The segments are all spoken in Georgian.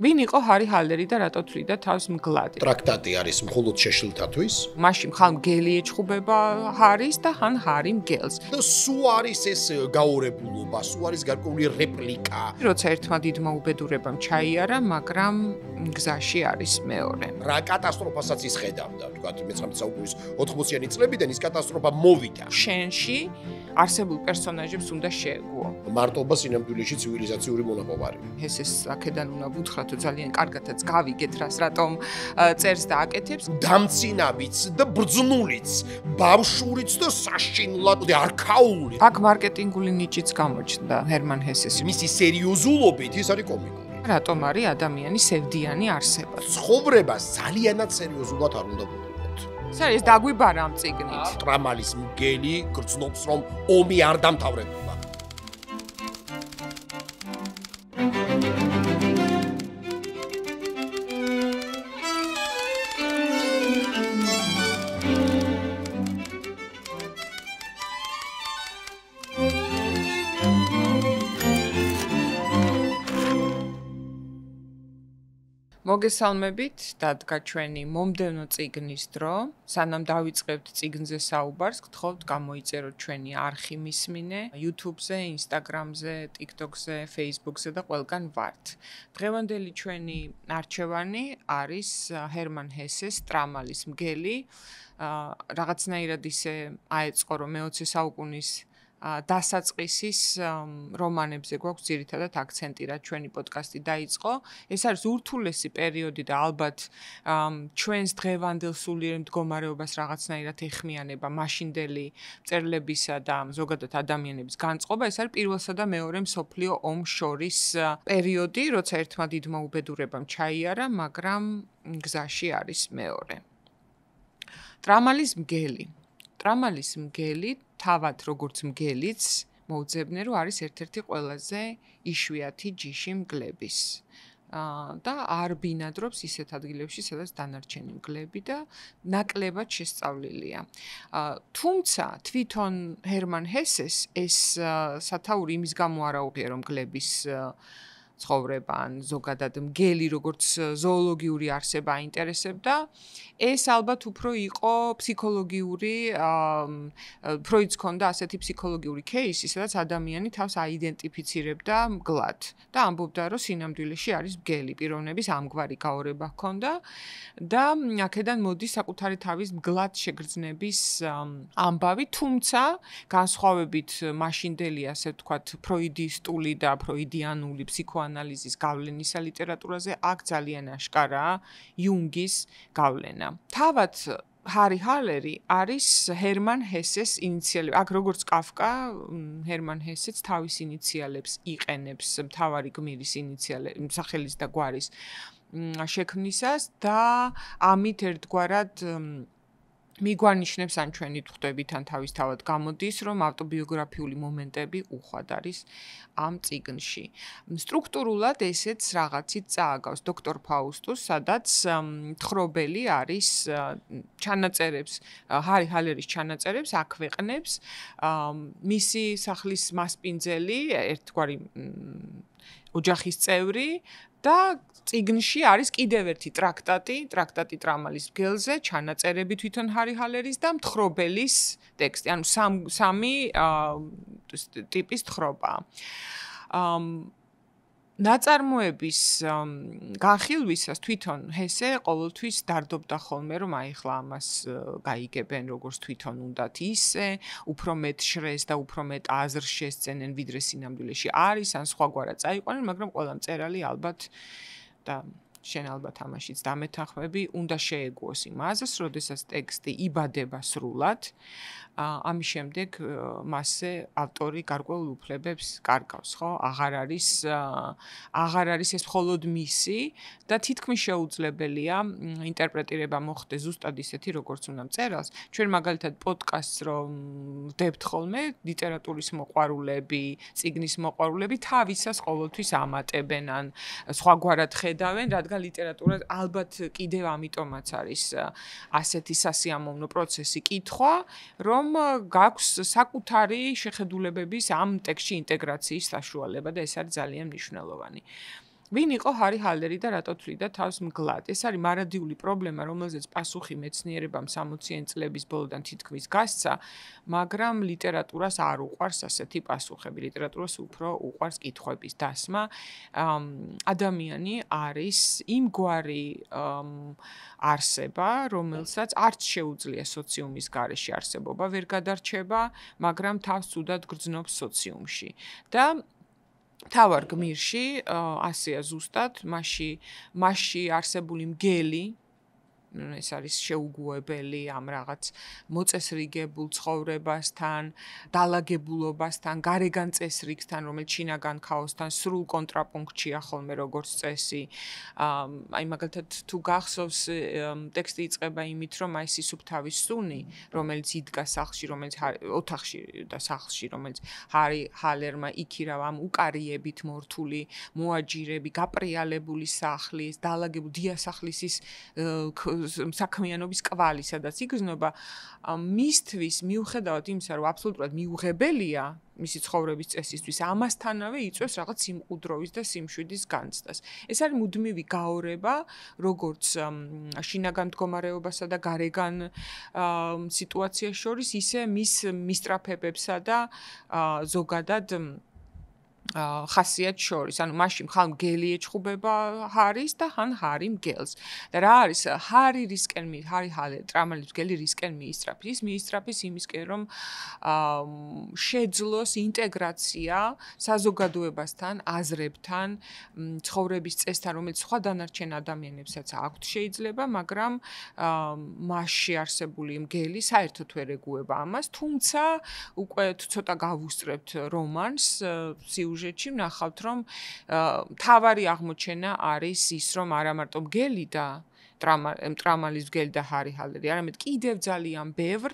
ვინ იყო ჰარი ჰალერი და რატო თვლიდა თავს მგლად? ტრაქტატი არის მხოლოდ შეშლილთათვის. მაშინ ხან მგელი ეჩხუბება ჰარის და ხან ჰარი მგელს. და სულ არის ეს გაურებულობა, სულ არის გარკვეული რეპლიკა. როცა ერთმა დიდმა უბედურებამ ჩაიარა, მაგრამ გზაში არის მეორე. რა კატასტროფასაც ის ხედავდა, თქვათ, მე-19 საუკუნის 80-იანი წლებიდან ის კატასტროფა მოვიდა. შენში არსებულ პერსონაჟებს უნდა შეეგუო. მარტობა სინამდვილეში ცივილიზაციური მონაპოვარი. ეს აქედან უნდა ვუთხრათ, ძალიან კარგადაც გავიგეთ რას, რატომ წერს და აკეთებს. დამცინავიც და ბრძნულიც, ბავშვურიც და საშინლად და არქაული. აქ მარკეტინგული ნიჭიც გამოჩნდა ჰერმან ჰესეს. მისი სერიოზულობით ის არის კომიკური. რატომ არის ადამიანის სევდიანი არსება? ცხოვრებას ძალიანად სერიოზულად არ უნდა ვუყუროთ. ეს დაგვიბარა ამ წიგნით. ტრამალის მგელი გრძნობს, რომ ომი არ დამთავრებულა. მოგესალმებით, დადგა ჩვენი მომდევნო წიგნის დრო. სანამ დავიწყებთ წიგნზე საუბარს, გთხოვთ გამოიწეროთ ჩვენი არხი მისმინე YouTube-ზე, Instagram-ზე, TikTok-ზე, Facebook-ზე და ყველგან ვართ. დღევანდელი ჩვენი არჩევანი არის ჰერმან ჰესეს ტრამალის მგელი. რაღაცნაირად ისე აეწყო, რომ მე-20 საუკუნის დასაწყისის რომანებზე გვაქვს ძირითადად აქცენტი, რაც ჩვენი პოდკასტი დაიწყო. ეს არის ურთულესი პერიოდი და ალბათ ჩვენს დღევანდელ სულიერ მდგომარეობას რაღაცნაირად ეხმიანება მაშინდელი მწერლებისა და ზოგადად ადამიანების განწყობა. ეს არის პირველსა და მეორე მსოფლიო ომს შორის პერიოდი, როცა ერთმა დიდმა უბედურებამ ჩაიარა, მაგრამ გზაში არის მეორე. ტრამალის მგელი. ტრამალის მგელი თავად როგორც მგელიც მოუძებნე რომ არის ერთ-ერთი ყველაზე იშვიათი ჯიში მგლების და არ ბინადრობს ისეთ ადგილებში, სადაც დანარჩენი მგლები და ნაკლებად შესწავლილია. თუმცა თვითონ ჰერმან ჰესეს ეს სათაური იმის გამო არ აუღია რომ მგლების ცხოვრება ან ზოგადად მგელი როგორც ზოოლოგიური არსება აინტერესებდა. ეს ალბათ უფრო იყო ფსიქოლოგიური, ფროიდს ჰქონდა ასეთი ფსიქოლოგიური кейსი, სადაც ადამიანი თავს აიდენტიფიცირებდა მგლად და ამბობდა, რომ სინამდვილეში არის მგელი, პიროვნების ამგვარი გაორება ჰქონდა და აქედან მოდის საკუთარი თავის მგლად შეგრძნების ამბავი, თუმცა განსხვავებით მაშინდელი, ასე ვთქვათ, ფროიდისტული და ფროიდიანული ფსიქოანალიზის გავლენისა ლიტერატურაზე, აქ ძალიან აშკარაა იუნგის გავლენა. თავად ჰარი ჰალერი არის ჰერმან ჰესეს ინიციალები. აქ როგორც კაფკა, ჰერმან ჰესეც თავის ინიციალებს იყენებს მთავარი გმირის სახელის და გვარის შექმნისას და ამით ერთგვარად მიგვანიშნებს ან ჩვენი ხვდებით ან თავისთავად გამოდის, რომ ავტობიოგრაფიული მომენტები უხვად არის ამ წიგნში. სტრუქტურულად ესეც რაღაცით წააგავს დოქტორ ფაუსტუს, სადაც მთხრობელი არის ჩანაწერებს, ჰარი ჰალერის ჩანაწერებს აქვეყნებს, მისი სახლის მასპინძელი, ერთგვარი ოჯახის წევრი და წიგნში არის კიდევ ერთი ტრაქტატი ტრამალის მგელზე, ჩანაწერები თვითონ ჰარი ჰალერის და მთხრობელის ტექსტი, ანუ სამი ტიპის თხრობა. ნაწარმოების განხილვისას თვითონ ჰესე ყოველთვის დარდობდა ხოლმე, რომ აიხლა ამას გაიგებენ როგორც თვითონ უნდათ ისე, უფრო მეტ შრეს და უფრო მეტ აზრს შესწენენ, ვიდრე სინამდვილეში არის, ან სხვაგვარად წაიყვანენ, მაგრამ ყველა მწერალი ალბათ და შენ ალბათ ამაშიც დამეთანხმები, უნდა შეეგუოს იმ აზრს, როდესაც ტექსტი იბადება სრულად, ამის შემდეგ მასზე ავტორი გარკვეულ უფლებებს კარგავს, ხო? აღარ არის ეს მხოლოდ მისი და თითქმის შეუძლებელია ინტერპრეტირება მოხდეს ზუსტად ისეთი, როგორც უნდა მწერალს. ჩვენ მაგალითად პოდკასტს რომ ვდებთ ხოლმე, ლიტერატურის მოყვარულები, წიგნის მოყვარულები თავისას ყოველთვის ამატებენ ან სხვაგვარად ხედავენ, რადგან ლიტერატურა ალბათ კიდევ ამიტომაც არის ასეთი სასიამოვნო პროცესი კითხვა, რომ გაქვს საკუთარი შეხედულებების ამ ტექსტში ინტეგრაციის საშუალება და ეს არის ძალიან მნიშვნელოვანი. ვინ იყო ჰარი ჰალერი და რატო თვლიდა თავს მგლად? ეს არის მარადიული პრობლემა, რომელზეც პასუხი მეცნიერებამ 60-იან წლების ბოლოდან თითქმის გასცა, მაგრამ ლიტერატურას არ უყვარს ასეთი პასუხები. ლიტერატურას უფრო უყვარს კითხვების დასმა. ადამიანი არის იმგვარი არსება, რომელსაც არც შეუძლია სოციუმის გარეშე არსებობა ვერ გადარჩება, მაგრამ თავს ცუდად გრძნობს სოციუმში. და თავარ გმირში ასეა ზუსტად, მასში არსებული მგელი ეს არის შეუგუებელი ამ რაღაც მოწესრიგებულ ცხოვრებასთან, დალაგებულობასთან, გარეგან წესრიგთან, რომელიც შინაგან ქაოსთან სრულ კონტრაპუნქტშია ხოლმე როგორც წესი. აი მაგალითად თუ გახსოვს ტექსტი იწყება იმით, რომ აი სისუფთავის სუნი, რომელიც იდგა სახლში, რომელიც ოთახში და სახლში, რომელიც ჰარი ჰალერმა იქირავა ამ უკარიებით მორთული მოაჯირები, გაპრიალებული სახლი, დალაგებული დიასახლისის საქმიანობის კვალი, სადაც იგრძნობა, მისთვის მიუხედავად იმისა, რომ აბსოლუტურად მიუღებელია მისი ცხოვრების წესისთვის, ამასთანავე იწვევს რაღაც სიმყუდროვის და სიმშვიდის განცდას. ეს არის მუდმივი გაორება, როგორც შინაგან მდგომარეობასა და გარეგან სიტუაციას შორის, ისე მის მისწრაფებებსა და ზოგადად ხასიათს შორის, ანუ მაშინ ხან მგელი ეჩხუბება ჰარის და ხან ჰარი მგელს. და რა არის ჰარი ჰალერი ტრამალის მგელი რისკენ მიისწრაფის? ის მიისწრაფის იმისკენ, რომ შეძლოს ინტეგრაცია საზოგადოებასთან, აზრებთან, ცხოვრების წესთან, რომელიც სხვა დანარჩენ ადამიანებსაც აქვთ შეიძლება, მაგრამ მასში არსებული მგელი საერთოდ ვერ ეგუება ამას, თუმცა უკვე ცოტა გავუსწრებთ რომანს სიუჟეტში ვნახავთ, რომ თავარი აღმოჩენა არის ის, რომ არა მარტო მგელი და ტრამალის მგელი და ჰარი ჰალერი, არამედ კიდევ ძალიან ბევრ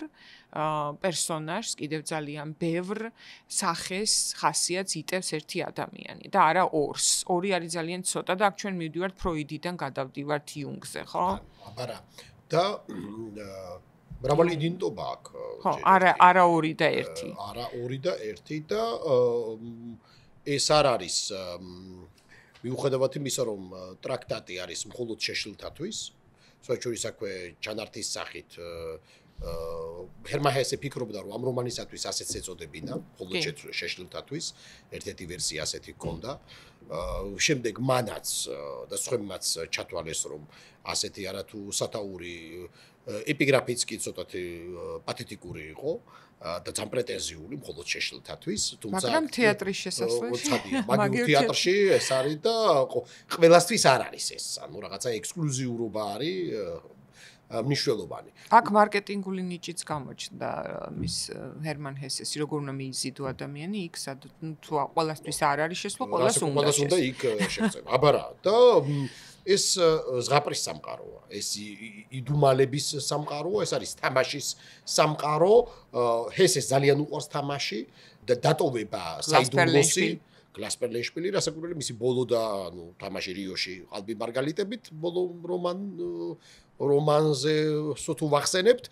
პერსონაჟს, კიდევ ძალიან ბევრ სახეს, ხასიათს იტევს ერთი ადამიანი და არა ორს. ორი არის ძალიან ცოტა და აქ ჩვენ მივდივართ ფროიდიდან გადავდივართ იუნგზე, ხო? აბარა. და მრავალი იდენტობა აქვს. ხო, არა ორი და ერთი. არა ორი და ერთი და ეს არ არის მიუხედავად იმისა, რომ ტრაქტატი არის მხოლოდ შეშლილთათვის, სწორედ აქვე ჩანართის სახით ჰერმან ჰესე ფიქრობდა, რომ ამ რომანისათვის ასეც ეწოდებინა, მხოლოდ შეშლილთათვის, ერთ-ერთი ვერსია ასეთი ჰქონდა. შემდეგ მანაც და სხვებმაც ჩათვალეს, რომ ასეთი არათუ სათაური ეპიგრაფიც კი ცოტათი პათეტიკური იყო. და ძალიან პრეტენზიული მხოლოდ შეშლილთათვის, თუმცა მაგრამ თეატრის შესასვლელში, მაგალითად თეატრში ეს არის და ყველასთვის არ არის ეს, ანუ რაღაცა ექსკლუზიურობა არის მნიშვნელოვანი. აქ მარკეტინგული ნიჭიც გამოჩნდა მის ჰერმან ჰესეს, როგორ უნდა მიიზიდო ადამიანი იქ, თუ ყველასთვის არ არის შესვლა, ყველას უნდა იქ შეღწევა. აბარა და ეს ზღაპრის სამყაროა, ეს იდუმალების სამყაროა, ეს არის თამაშის სამყარო, ჰესეს ძალიან უყვარს თამაში და დატოვება საიდუმლოსი გლასპერლეშპილი, რასაკვირველია მისი ბოლო და ანუ თამაში რიოში ყალბი მარგალიტებით, ბოლო რომანზე თუ ვახსენებთ,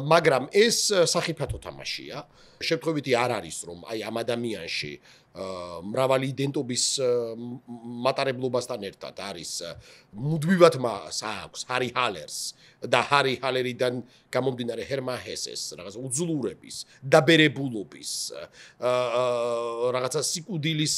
მაგრამ ეს სახიფათო თამაშია. შემთხვევითი არ არის, რომ აი ამ ადამიანში მრავალი იდენტობის მატარებლობასთან ერთად არის მუდმივად მას აქვს ჰარი ჰალერს და ჰარი ჰალერიდან გამომდინარე ჰერმან ჰესეს რაღაც უძლურების, დაბერებულობის, რაღაცა სიკვდილის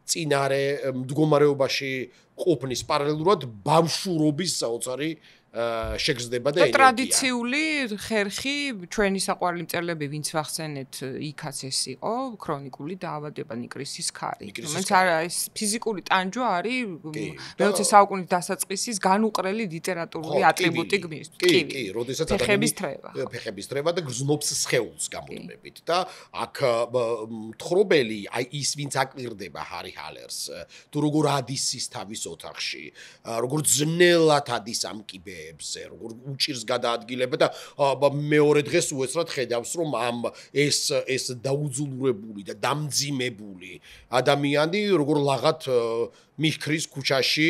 წინარე მდგომარეობაში ყოფნის პარალელურად ბავშვურობის საოცარი შეგრძნება და ენერგია. ტრადიციული ხერხი ჩვენი საყვარელი მწერლები ვინც ვახსენეთ, იქაც ეს იყო ქრონიკული დაავადება ნიკრისის ქარი. რომელიც არის ფიზიკური ტანჯვა არის მე-20 საუკუნის დასაწყისის განუყრელი ლიტერატურული ატრიბუტი გმირს. კი, როდესაც ფეხების თრევა და გრძნობს სხეულს გამოდმებით და აქ მთხრობელი აი ის ვინც აკვირდება ჰარი ჰალერს, თუ როგორ ადის ის თავის ოთახში, როგორ ძნელად ადის ამ კიბე იდეებზე, როგორ უჭირს გადაადგილება და მეორე დღეს უეცრად ხედავს, რომ ეს დაუძულურებული და დამძიმებული ადამიანი როგორ ლაღად მიხრის ქუჩაში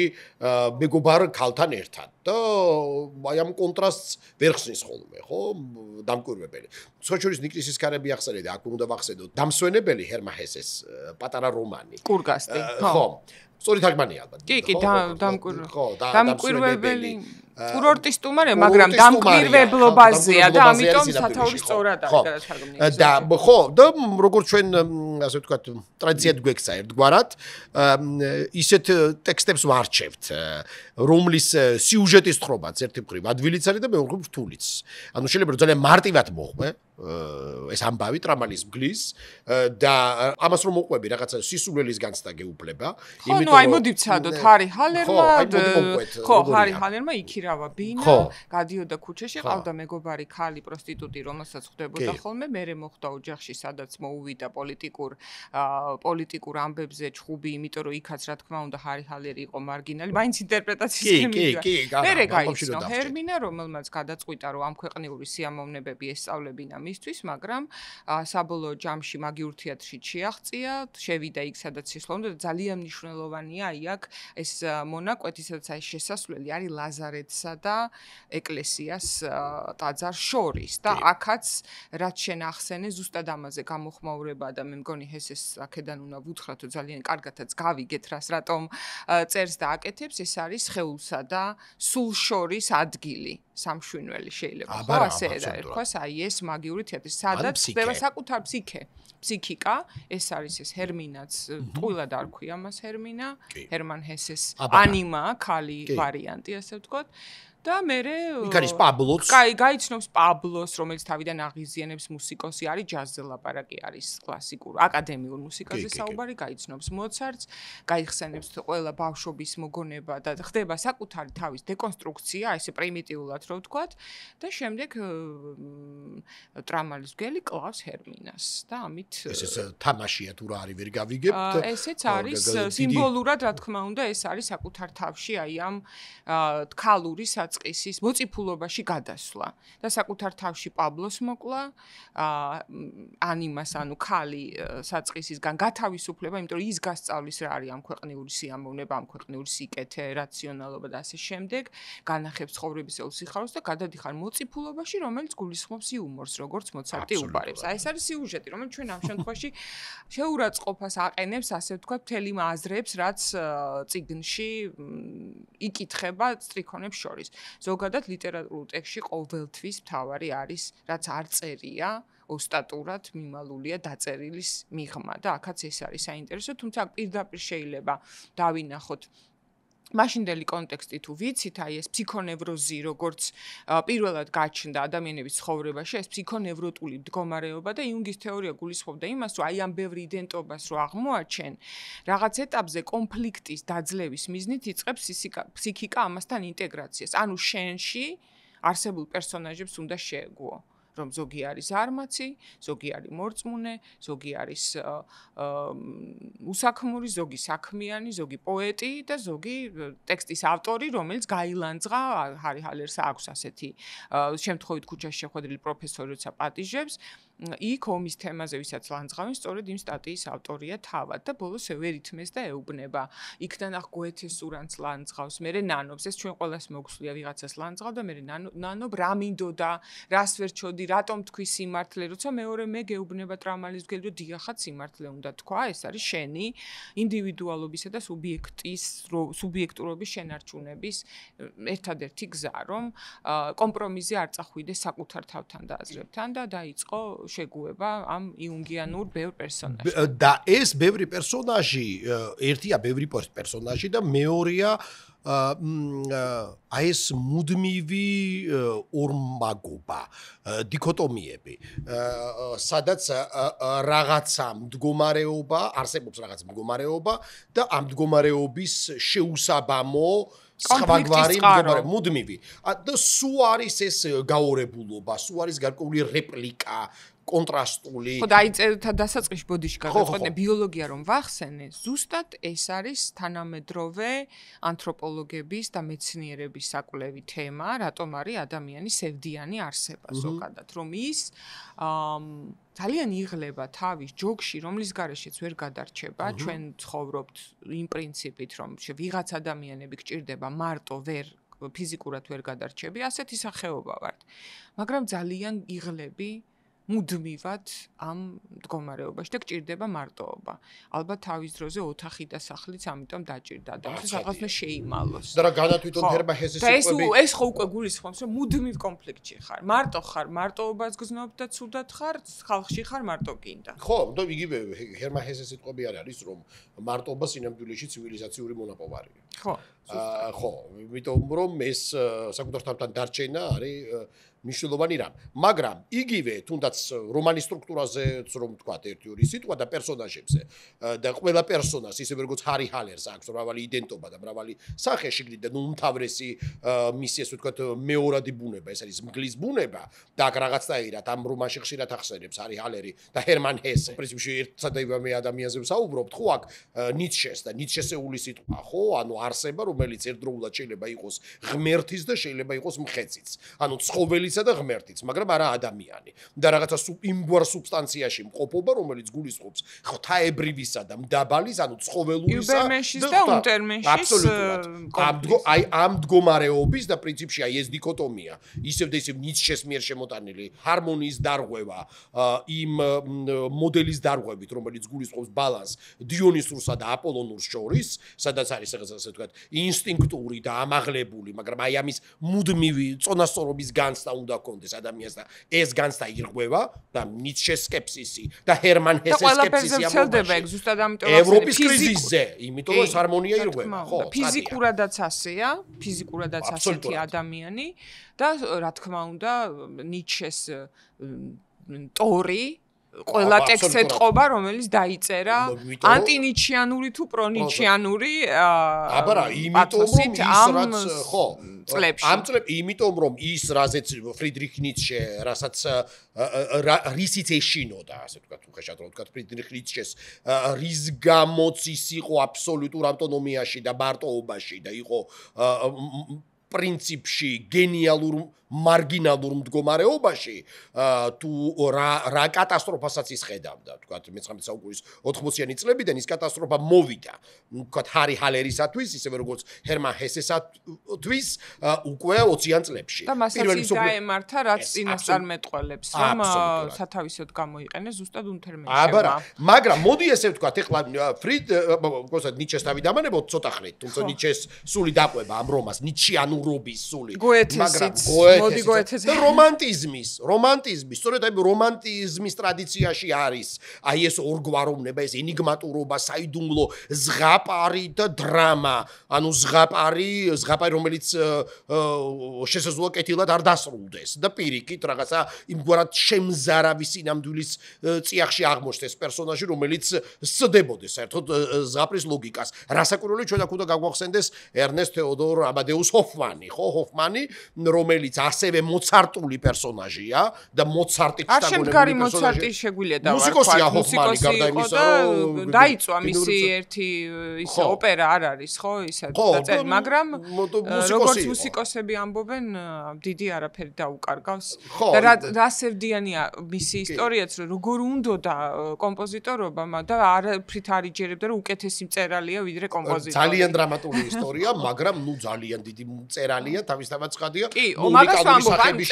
მეგობარ ქალთან ერთად და აი ამ კონტრასტს ვერ ხსნის ხოლმე, ხო? დამკვირვებელი. სხვაჩორის ნიკრისის ქარები ახსენე და აქ უნდა ვახსენო დამსვენებელი ჰერმან ჰესეს პატარა რომანი. კურგასტი. ხო. სწორედ აგმანია ალბათ. კი, დამკვირვებელი კურორტის სტუმარი, მაგრამ დამკვირვებლობაზეა და ამიტომ სათაური სწორად არის გადათარგმნილი. და ხო, და როგორც ჩვენ ასე ვთქვათ, ტრადიციად გვექცა ერთგვარად, ისეთ ტექსტებს ვარჩევთ, რომლის სიუჟეტის თხრობაც ერთი მხრივ ადვილიც არის და მეორე მხრივ რთულიც. ანუ შეიძლება რომ ძალიან მარტივად მოხვე ეს ამბავი ტრამალის მგლის და ამას რომ მოყვები რაღაცა სისულელის განცდა გეუფლება, იმიტომ რომ აი მოდი ვცადოთ ჰარი ჰალერმა ხო ჰარი ჰალერმა იქირავა ბინა გადიოდა ქუჩაში ყავდა მეგობარი ქალი პროსტიტუტი რომელსაც ხვდებოდა ხოლმე მერე მოხვდა ოჯახში სადაც მოუვიდა პოლიტიკურ ამბებზე ჩხუბი იმიტომ რომ იქაც რა თქმა უნდა ჰარი ჰალერი იყო მარგინალი მაინც ინტერპრეტაციის მიდია მერე გაიცნო ჰერმინა რომელმაც გადაწყვიტა რომ ამ ქვეყნიური სიამოვნებები ესწავლებინა მისთვის მაგრამ საბოლოო ჯამში მაგიურ თეატრში შეაღწია შევიდა იქ სადაც ისლობდა და ძალიან მნიშვნელოვანია აი აქ ეს მონაკვეთი სადაც აი შესასვლელი არის ლაზარეთსა და ეკლესიას ტაძარ შორის და აქაც რაც შენ ახსენე ზუსტად ამაზე გამოხმაურება და მე მგონი ჰესეს აქედან უნდა ვუთხრათ რომ ძალიან კარგადაც გავიგეთ რას რატომ წერს და აკეთებს ეს არის სხეულსა და სულ შორის ადგილი სამშვინველი შეიძლება ხო ასე ერქვას აი ეს მაგიური თეატრი სადაც ხდება საკუთარ ფსიქიკა ეს არის ეს ჰერმინაც ტყუილად არ ქვია მას ჰერმინა ჰერმან ჰესეს ანიმა ქალი ვარიანტი ასე ვთქვათ და მერე იქ არის პაბლოც გაიცნობს პაბლოს რომელიც თავიდან აღიზიანებს მუსიკოსი არის ჯაზზე ლაპარაკი არის კლასიკურ აკადემიურ მუსიკაზე საუბარი გაიცნობს მოცარტს გაიხსენებს ყველა ბავშვობის მოგონება და ხდება საკუთარი თავის დეკონსტრუქცია ესე პრიმიტიულად რო ვთქვათ და შემდეგ ტრამალის მგელი კლავს ჰერმინას და ამით ეს თამაშია თუ რა არის ვერ გავიგებთ ესეც არის სიმბოლურად რა თქმა უნდა ეს არის საკუთარ თავში აი ამ ქალური საწყისის მოწიფულობაში გადასვლა და საკუთარ თავში პაბლოს მოკლა ანიმას ანუ ქალი საწყისისგან გათავისუფლება იმიტომ რომ ის გასწავლის რა არის ამ ქვეყნიური სიამოვნება ამ ქვეყნიური სიკეთე რაციონალობა და ასე შემდეგ განახებს ცხოვრებისეულ სიხარულს და გადადიხარ მოწიფულობაში რომელიც გულისხმობს იუმორს როგორც მოცარტი უყარებს აი ეს არის სიუჟეტი რომელიც ჩვენ ამ შემთხვევაში შეურაცხყოფას აყენებს ასე ვთქვათ მთელი აზრებს რაც წიგნში იკითხება სტრიქონებს შორის ზოგადად ლიტერატურულ ტექსტში ყოველთვის მთავარი არის რაც არ წერია ოსტატურად მიმალულია დაწერილის მიღმა და აქაც ეს არის საინტერესო თუმცა პირდაპირ შეიძლება დავინახოთ მაშინდელი კონტექსტი თუ ვიცით, აი ეს ფსიქონევროზი, როგორც პირველად გაჩნდა ადამიანების ცხოვრებაში, ეს ფსიქონევროტული მდგომარეობა და იუნგის თეორია გულისხმობდა იმას, რომ აი ამ ბევრი იდენტობას რო აღმოაჩენ, რაღაც ეტაპზე კონფლიქტის დაძლევის მიზნით იწყებს ფსიქიკა ამასთან ინტეგრაციას. ანუ შენში არსებულ პერსონაჟებს უნდა შეეგუო. რომ ზოგი არის არმაცი, ზოგი არის მორწმუნე, ზოგი არის უსაქმური, ზოგი საქმიანი, ზოგი პოეტი და ზოგი ტექსტის ავტორი, რომელიც გაილანძღა ჰარი ჰალერს აქვს ასეთი შემთხვევით ქუჩაში შეხვედრილი პროფესორი, როცა პატიჟებს იქ ომის თემაზე ვისაც ლანძღავენ, სწორედ იმ სტატიის ავტორია თავად და ბოლოს ევერითმეს და ეუბნება. იქიდან ახ გოეთეს სურანს ლანძღავს, მერე ნანობს, ეს ჩვენ ყველას მოგვსვლია ვიღაცას ლანძღავდა, მერე ნანობ რა მინდოდა, რას ვერ ჩოდი, რატომ თქვი სიმართლე, როცა მეორე მე გეუბნება ტრამალის მგელი, რომ დიახაც სიმართლე უნდა თქვა, ეს არის შენი ინდივიდუალობისა და სუბიექტურობის შენარჩუნების ერთადერთი გზა, რომ კომპრომისზე არ წახვიდეს საკუთარ თავთან და აზრებთან და დაიწყო შეგუება ამ იუნგიანურ ბევრ პერსონაჟს. და ეს ბევრი პერსონაჟი, ერთია ბევრი პერსონაჟი და მეორეა აი ეს მუდმივი ორმაგობა, დიქოტომიები, სადაც რაღაცა მდგომარეობა, არსებობს რაღაც მდგომარეობა და ამ მდგომარეობის შეუსაბამო სხვაგვარი მდგომარეობა, მუდმივი. და სულ არის ეს გაორებულობა, სულ არის გარკვეული რეპლიკა, კონტრასტული. ხო, დაიწერთა დასაწყისში ბოდიში გადაწყვეტე ბიოლოგია რომ ვახსენე, ზუსტად ეს არის თანამედროვე ანთროპოლოგების და მეცნიერების საკვლევი თემა, რატომ არის ადამიანის სევდიანი არსება ზოგადად, რომ ის ძალიან იღლება თავის ჯოგში, რომლის გარეშეც ვერ გადარჩება, ჩვენ ცხოვრობთ იმ პრინციპით, რომ ვიღაც ადამიანები გჭირდება მარტო ფიზიკურად ვერ გადარჩები, ასეთი სახეობა ვართ. მაგრამ ძალიან იღლები მუდმივად ამ მდგომარეობაში და გჭირდება მარტოობა. ალბათ თავის დროზე ოთახი და სახლიც ამიტომ დაჭირდა ადამიანს, რაღაც უნდა შეიმალოს. და რა განათვითონ ფერმა ჰესეს სიტყვები. ეს ხო უკვე გულისხმობს, რომ მუდმივ კონფლიქტში ხარ. მარტო ხარ, მარტოობას გზნობ და ცუდად ხარ, ხალხში ხარ მარტო გინდა. ხო, და იგივე ჰერმან ჰესეს სიტყვები არის, რომ მარტოობა სინამდვილეში ცივილიზაციური მონაპოვარია. ხო. ხო, იმიტომ რომ ეს საკუთარ თავთან დარჩენა არის მნიშვნელოვანი რამ. მაგრამ იგივე თუნდაც რომანის სტრუქტურაზეც რომ ვთქვათ ერთი ორი სიტყვა და პერსონაჟებზე და ყველა პერსონას ისევე როგორც ჰარი ჰალერს აქვს მრავალი იდენტობა და მრავალი სახე შიგნით და უმთავრესი მისი ესე ვთქვათ მეორადი ბუნება ეს არის მგლის ბუნება და აქ რაღაცნაირად ამ რომანში ხშირად ახსენებს ჰარი ჰალერი და ჰერმან ჰესე. პრინციპში ერთსა და იმავე ადამიანზე ვსაუბრობთ, ხო აქ ნიცშეს და ნიცშესეული სიტყვა, ხო, ანუ არსება რომელიც ერთდროულად შეიძლება იყოს ღმერთის და შეიძლება იყოს მხეციც. ანუ ცხოველი და ღმერთიც, მაგრამ არა ადამიანი. და რაღაცა იმგვარ სუბსტანციაში მყოფობა, რომელიც გულისხმობს ღვთაებრივისა და მდაბალის, ანუ ცხოველურისა და უნტერმენშის აი ამ მდგომარეობის და პრინციპში აი ეს დიქოტომია, ისევ და ისევ ნიცშეს მიერ შემოტანილი ჰარმონიის დარღვევა, იმ მოდელის დარღვევით, რომელიც გულისხმობს ბალანს დიონისურსა და აპოლონურს შორის, სადაც არის ასე ვთქვათ, ინსტინქტური და ამაღლებული, მაგრამ აი ამის მუდმივი წონასწორობის განცდა უნდა კონდეს ადამიანს და ეს განცდა ირღვევა და ნიცშეს სკეპსისი და ჰერმან ჰესეს სკეპსისი ამბობენ ეგ ზუსტად ამიტომ ევროპის კრიზისზე, იმიტომ რომ ეს ჰარმონია ირღვევა, ხო, ფიზიკურადაც ასეა, ფიზიკურადაც ასეთი ადამიანი და რა თქმა უნდა ნიცშეს ტორი ყველა ტექსტს ეთყობა, რომელიც დაიწერა ანტინიჩიანური თუ პრონიჩიანური აბარა, იმიტომ რომ ის რაც ხო წლებში. ამ წლებში იმიტომ რომ ის რაზეც ფრიდრიხ ნიცშე, რასაც რისიც ეშინოდა, ასე ვთქვათ, უხეშად რომ ვთქვათ ფრიდრიხ ნიცშეს, რის გამოც ის იყო აბსოლუტურ ავტონომიაში და მარტოობაში და იყო პრინციპში გენიალურ მარგინალურ მდგომარეობაში თუ რა კატასტროფასაც ის ხედავდა, თქვათ, მე-19 საუკუნის 80-იანი წლებიდან ის კატასტროფა მოვიდა, თქვათ, ჰარი ჰალერისათვის, ისევე როგორც ჰერმან ჰესესათვის უკვე 20-იან წლებში. და მასაც დაემართა, რაც წინასწარმეტყველებს, რომ სათავისოდ გამოიყენეს ზუსტად უნთერმენშევმა. აბარა, მაგრამ მოდი ესე ვთქვათ, ეხლა ნიცშეს თავი დამანებოთ ცოტა ხნით, თუმცა ნიცშეს სული დაყვება ამ რომას, ნიცშიანურობის სული. მაგრამ მოდი გოეთეს რომანტიზმის, სწორედ აი რომანტიზმის ტრადიციაში არის აი ეს ორგვაროვნება, ეს ენიგმატურობა, საიდუმლო ზღაპარი და დრამა, ანუ ზღაპარი, რომელიც შესაძლოა კეთილად არ დასრულდეს და პირიქით რაღაცა იმგვარად შემზარავი სინამდვილის წიაღში აღმოჩნდეს პერსონაჟი, რომელიც სდებოდეს საერთოდ ზღაპრის ლოგიკას. რასაკვირველი ჩვენ აქ უნდა გაგვახსენდეს ერნესტ თეოდორ ამადეუს ჰოფმანი, ხო, ჰოფმანი, რომელიც ასევე მოცარტული პერსონაჟია და მოცარტით შეგული მოცარტი შეგვიძლია მუსიკოსია ჰოფმანი გარდა იმისა რომ დაიწვა მისი ერთი ისე ოპერა არ არის ხო ისე დაწერილი მაგრამ როგორც მუსიკოსები ამბობენ დიდი არაფერი დაუკარგავს და რასევდიანია მისი ისტორიაც რომ როგორ უნდოდა კომპოზიტორობა და არაფრით არ იჯერებდა რომ უკეთესი მწერალია ვიდრე კომპოზიტორი ძალიან დრამატული ისტორია მაგრამ ნუ ძალიან დიდი მწერალია თავისთავად ცხადია მაგას ვამბობ,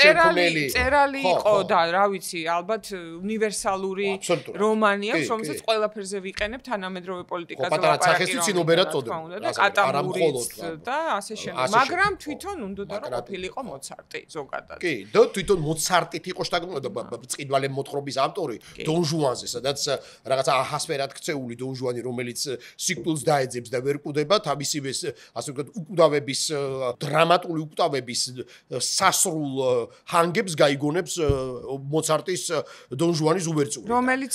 წერალი იყო და რა ვიცი, ალბათ უნივერსალური რომანი აქვს, რომელსაც ყველაფერზე ვიყენებ თანამედროვე პოლიტიკაზე ლაპარაკი. პატარა სახეს ცნობერად წოდება. და კატამურიც და ასე შემდეგ. მაგრამ თვითონ უნდა რომ ყოფილიყო მოცარტი ზოგადად. კი, და თვითონ მოცარტით იყო წყიდვალე მოთხრობის ავტორი დონ ჟუანზე, სადაც რაღაცა აჰასფერად ქცეული დონ ჟუანი, რომელიც სიკვდილს დაეძებს და ვერ კვდება, თავისივე ასე ვთქვათ, უკვდავების დრამატული უკვდავების სასრულ ჰანგებს გაიგონებს მოცარტის დონ ჟუანის უვერტურა. რომელიც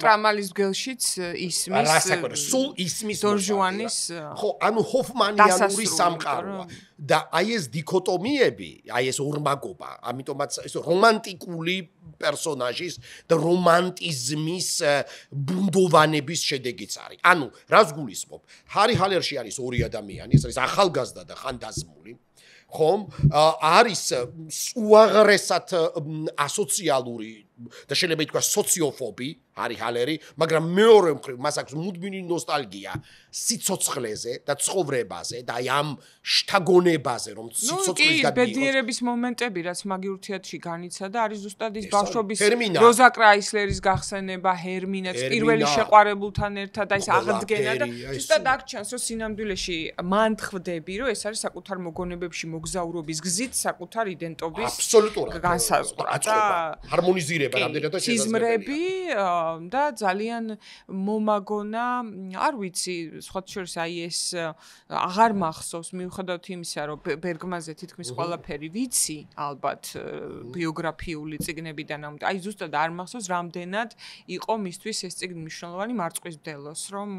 ტრამალის გელშიც ისმის სულ ისმის დონ ჟუანის ხო, ანუ ჰოფმანიანური სამყაროა. და აი ეს დიქოტომიები, აი ეს ორმაგობა, ამიტომაც ეს რომანტიკული პერსონაჟის და რომანტიზმის ბუნდოვანების შედეგიც არის. ანუ, რას გულისხმობ? ჰარი ჰალერში არის ორი ადამიანი, ეს არის ახალგაზრდა და ხანდაზმული. ხომ? არის უაღრესად ასოციალური და შეიძლება ითქვას სოციოფობი, ჰარი ჰალერი, მაგრამ მეორე მხრივ მას აქვს მუდმივი ნოსტალგია სიცოცხლეზე და ცხოვრებაზე და აი ამ შთაგონებაზე, რომ სიცოცხლის გადმიღოს. ბედნიერების მომენტები, რაც მაგიურ თეატრში განიცადა, არის ზუსტად ის ბავშვობის როზა კრაისლერის გახსენება, ჰერმინაც პირველი შეყვარებულთან ერთად და ის აღდგენა და ზუსტად აქ ჩანს, რომ სინამდვილეში მან ხვდები, რომ ეს არის საკუთარ მოგონებებში მოგზაურობის გზით საკუთარ იდენტობის აბსოლუტურად განსაზღვრა და ჰარმონიზირება რამდენადაც ციზმრები და ძალიან მომაგონა, არ ვიცი, სხვა შორის აი ეს აღარ მახსოვს მიუხედავად იმისა, რომ ბერგმანზე თითქმის ყველაფერი ვიცი, ალბათ ბიოგრაფიული წიგნებიდან ამ აი ზუსტად არ მახსოვს რამდენად იყო მისთვის ეს წიგნი მნიშვნელოვანი მარწყვის ბდელოს, რომ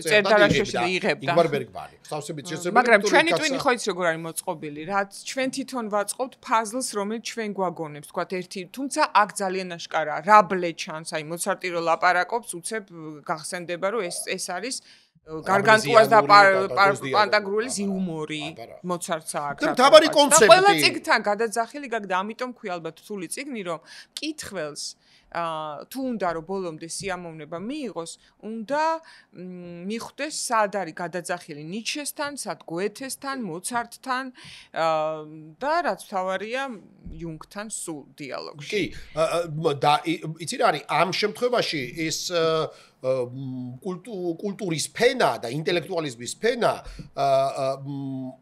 წერდა რა შეშლი იღებდა. იგმარ ბერგმანი. ხავსებით შესაძლებელი. მაგრამ ჩვენი ტვინი ხო იცი როგორ არის მოწყობილი, რაც ჩვენ თვითონ ვაწყობთ ფაზლს, რომელიც ჩვენ გვაგონებს, თქვათ ერთი, თუმცა აქ ძალიან აშკარაა, რაბლე ჩანს, აი მოცარტი რო ლაპარაკობს, უცებ გახსენდება, რომ ეს არის გარგანტუას და პანტაგრუელის იუმორი მოცარტსა აქვს. და მთავარი კონცეფტი. ყველა წიგნთან გადაძახილი გაგ და ამიტომ ქვია ალბათ რთული წიგნი, რომ მკითხველს თუ უნდა რომ ბოლომდე სიამოვნება მიიღოს, უნდა მიხვდეს სად არის გადაძახილი ნიჩესთან, სად გოეთესთან, მოცარტთან და რაც თავარია იუნგთან სულ დიალოგში. კი, და იცი რა არის ამ შემთხვევაში ეს კულტურის ფენა და ინტელექტუალიზმის ფენა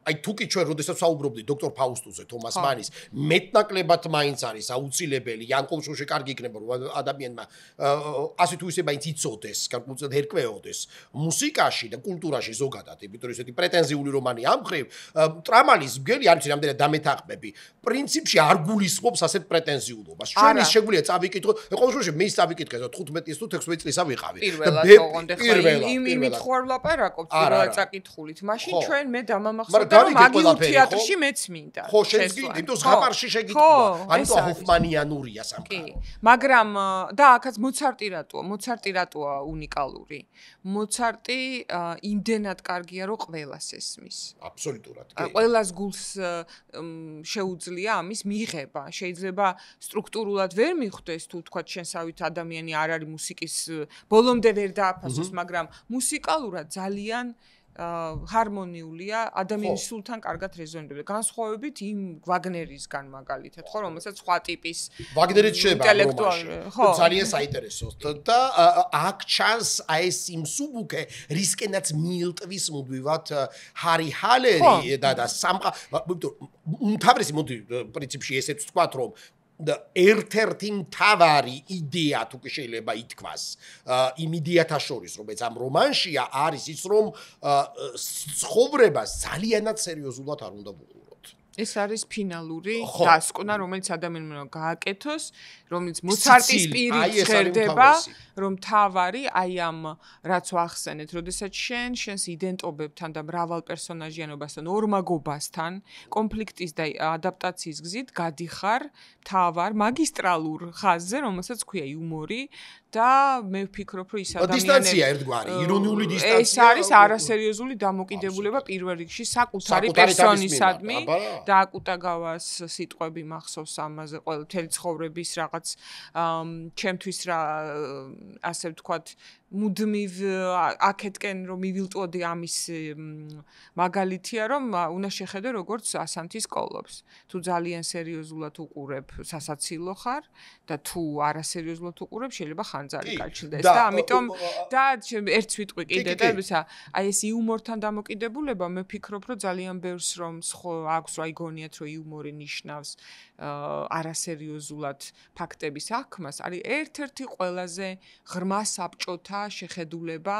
აი თუკი ჩვენ როდესაც ვსაუბრობდით დოქტორ ფაუსტუზე, თომას მანის, მეტნაკლებად მაინც არის აუცილებელი, იან ყოველშობში კარგი იქნება რომ ადამიანმა ასე თუ ისე მაინც იცოდეს, განსაკუთრებით ერკვეოდეს მუსიკაში და კულტურაში ზოგადად, იმიტომ რომ ესეთი პრეტენზიული რომანი ამ მხრივ ტრამალის მგელი არის რამდენად დამეთანხმები. პრინციპში არ გულისხმობს ასეთ პრეტენზიულობას. ჩვენ ის შეგვიძლია წავიკითხოთ, ყოველშობში მე ის წავიკითხე 15 თუ 16 წლისა ვიყავი. იმით ხوار ვლაპარაკობთ პირველად წაკითხულით. მაშინ ჩვენ მე დამამახსოვრდა რომ მაგიურ თეატრში მეც მინდა. ხო, შეიძლება, იმიტომ ზღაპარში შეგიტყვა. ანუ ჰოფმანიანურია სამყარო. კი, მაგრამ და აქაც მოცარტი რატოა უნიკალური. მოცარტი იმდენად კარგია, რომ ყველას ესმის. აბსოლუტურად, კი. ყველას გულს შეუძლია ამის მიღება. შეიძლება სტრუქტურულად ვერ მიხვდეს თუ თქვა შენსავით ადამიანი არ არის მუსიკის ბოლომდე ვერ დააფასოს, მაგრამ მუსიკალურად ძალიან ჰარმონიულია, ადამიანის სულთან კარგად რეზონირდება. განსხვავებით იმ ვაგნერისგან მაგალითად, ხო, რომელსაც სხვა ტიპის ვაგნერიც შეიძლება რომანში. ძალიან საინტერესოა და აქ ჩანს აი ეს იმ სუბუქე, რისკენაც მიილტვის მუდმივად ჰარი ჰალერი და უმთავრესი მოდი პრინციპში ესეც ვთქვათ, რომ და ერთ-ერთი მთავარი იდეა თუ შეიძლება ითქვას იმ იდეათა შორის, რომელიც ამ რომანშია, არის ის, რომ ცხოვრებას ძალიანად სერიოზულად არ უნდა ვუყუროთ. ეს არის ფინალური დასკვნა, რომელიც ადამიანმა უნდა გააკეთოს, რომელიც მოცარტის პირით ჟღერდება, რომ თავარი აი ამ რაც ვახსენეთ, როდესაც შენს იდენტობებთან და მრავალ პერსონაჟიანობასთან, ორმაგობასთან, კონფლიქტის და ადაპტაციის გზით გადიხარ თავარ მაგისტრალურ ხაზზე, რომელსაც ქვია იუმორი და მე ვფიქრობ, რომ ის ადამიანები დისტანცია ერთგვარი, ირონიული დისტანცია. ეს არის არასერიოზული დამოკიდებულება პირველ რიგში საკუთარი პერსონისადმი და აკუტაგავას სიტყვები მახსოვს ამაზე ყოველ მთელი ცხოვრების რაღაც ჩემთვის რა ასე ვთქვათ მუდმივ აქეთკენ რომ მივილტოდი ამის მაგალითია რომ უნდა შეხედე როგორც ასანთის სკოლობს თუ ძალიან სერიოზულად უყურებ სასაცილო ხარ და თუ არასერიოზულად უყურებ შეიძლება ხანძარი გაჩნდეს და ამიტომ და ერთს ვიტყვი კიდე და აი ეს იუმორთან დამოკიდებულება მე ვფიქრობ რომ ძალიან ბევრს რომ აქვს რა იგონიათ რომ იუმორი ნიშნავს არასერიოზულად ფაქტების აღქმას არის ერთ-ერთი ყველაზე ღრმა საბჭოთა შეხედულება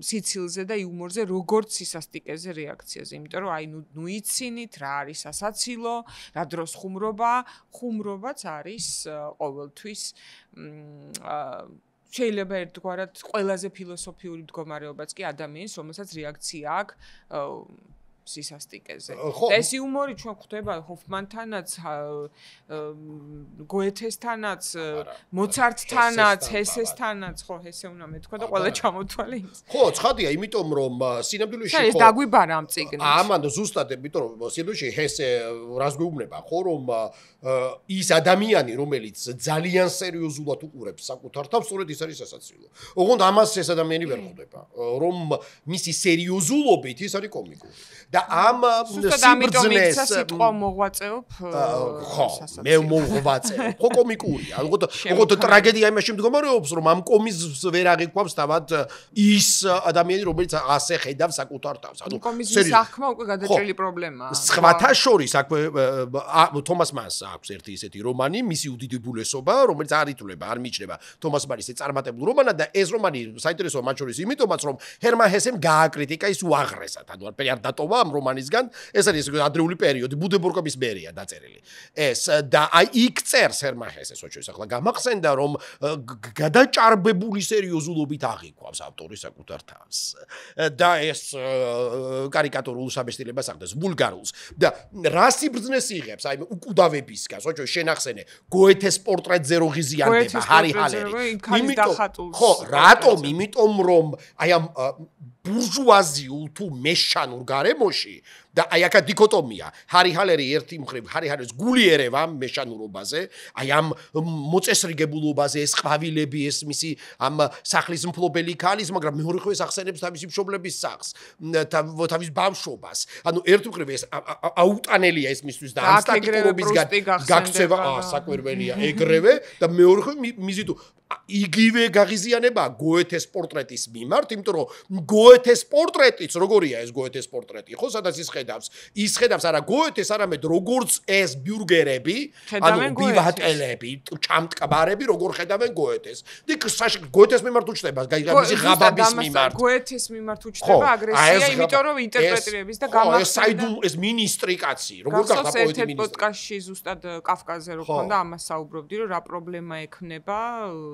სიცილზე და იუმორზე როგორც სისასტიკეზე რეაქციაზე იმიტომ რომ აი ნუ იცინით რა არის სასაცილო რა დროს ხუმრობაც არის ყოველთვის შეიძლება ერთგვარად ყველაზე ფილოსოფიური მდგომარეობაც კი ადამიანის რომელსაც რეაქცია აქვს სისასტიკეზე. ხო. და ეს იუმორი ჩვენ ხვდება ჰოფმანთანაც, გოეთესთანაც, მოცარტთანაც, ჰესესთანაც, ხო, ჰესე უნდა მეთქვა და ყველა ჩამოთვალე ის. ხო, ცხადია, იმიტომ რომ სინამდვილეში ეს დაგვიბარა ამ წიგნით. ამან ზუსტად, იმიტომ რომ სინამდვილეში ჰესე რას გვეუბნება, ხო, რომ ის ადამიანი, რომელიც ძალიან სერიოზულად უყურებს საკუთარ თავს, სწორედ ის არის სასაცილო. ოღონდ ამას ეს ადამიანი ვერ ხვდება, რომ მისი სერიოზულობით ის არის კომიკური. და ამ სიბრძნეს სიტყვა მოღვაწეობ ხო, მე მოღვაწეობ. ხო, კომიკურია. ოღონდ ტრაგედია იმაში მდგომარეობს, რომ ამ კომიზმს ვერ აღიქვამს თავად ის ადამიანი, რომელიც ასე ხედავს საკუთარ თავს. კომიზმის აღქმა უკვე გადაჭრილი პრობლემაა. სხვათა შორის აქვე თომას მანს აქვს ერთი ისეთი რომანი, მისი უდიდებულესობა, რომელიც არ ითვლება, არ მიჩნდება თომას მანს წარმატებულ რომანად და ეს რომანი საინტერესოა მათ შორის იმიტომაც, რომ ჰერმან ჰესემ გააკრიტიკა ის უაღრესად. ანუ არ დატოვა ამ რომანისგან, ეს არის ადრეული პერიოდი, ბუდებროკობის მერია დაწერილი. ეს და აი იქ წერს ჰერმან ჰესეს, ოჩოს ახლა გამახსენდა, რომ გადაჭარბებული სერიოზულობით აღიქვავს ავტორი საკუთარ თავს. და ეს კარიკატურულ საბესტილებას აღწევს, ვულგარულს. და რა სიბრძნეს იღებს, აი უკვდავებისგან, ოჩოს შენახსენე, გოეთეს პორტრეტზე რო ღიზიანდება, ჰარი ჰალერი. ხო, რატომ? იმიტომ რომ აი ამ ბურჟუაზიულ თუ მეშანურ გარემოში და აი აქა დიქოტომია. ჰარი ჰალერი ერთი მხრივ ჰარი ჰალერის გული ერევა მეშანურობაზე, აი ამ მოწესრიგებულობაზე, ეს ყვავილები, ეს მისი ამ სახლის მფლობელი ქალის, მაგრამ მეორე მხრივ ახსენებს თავისი მშობლების სახლს, თავის ბავშვობას. ანუ ერთ მხრივ ეს აუტანელია ეს მისთვის და ამ სტატიკურობისგან გაქცევა საკვირველია ეგრევე და მეორე მხრივ მიზი თუ იგივე გაღიზიანება გოეთეს პორტრეტის მიმართ, იმიტომ რომ გოეთეს პორტრეტიც როგორია ეს გოეთეს პორტრეტი, ხო, სადაც ის ხედავს არა გოეთეს, არამედ როგორც ეს ბიურგერები, ანუ ბივატელები, ჩამტკბარები, როგორ ხედავენ გოეთეს. გოეთეს მიმართ უჩნდება, მისი ღაბაბის მიმართ. გოეთეს მიმართ უჩნდება აგრესია, იმიტომ რომ ინტერპრეტირების და გამახსენდა ეს მინისტრი კაცი, როგორ გახდა პოეტი მინისტრი. პოდკასტში ზუსტად კაფკაზე რო ხონდა, ამას საუბრობდი, რომ რა პრობლემა ექნება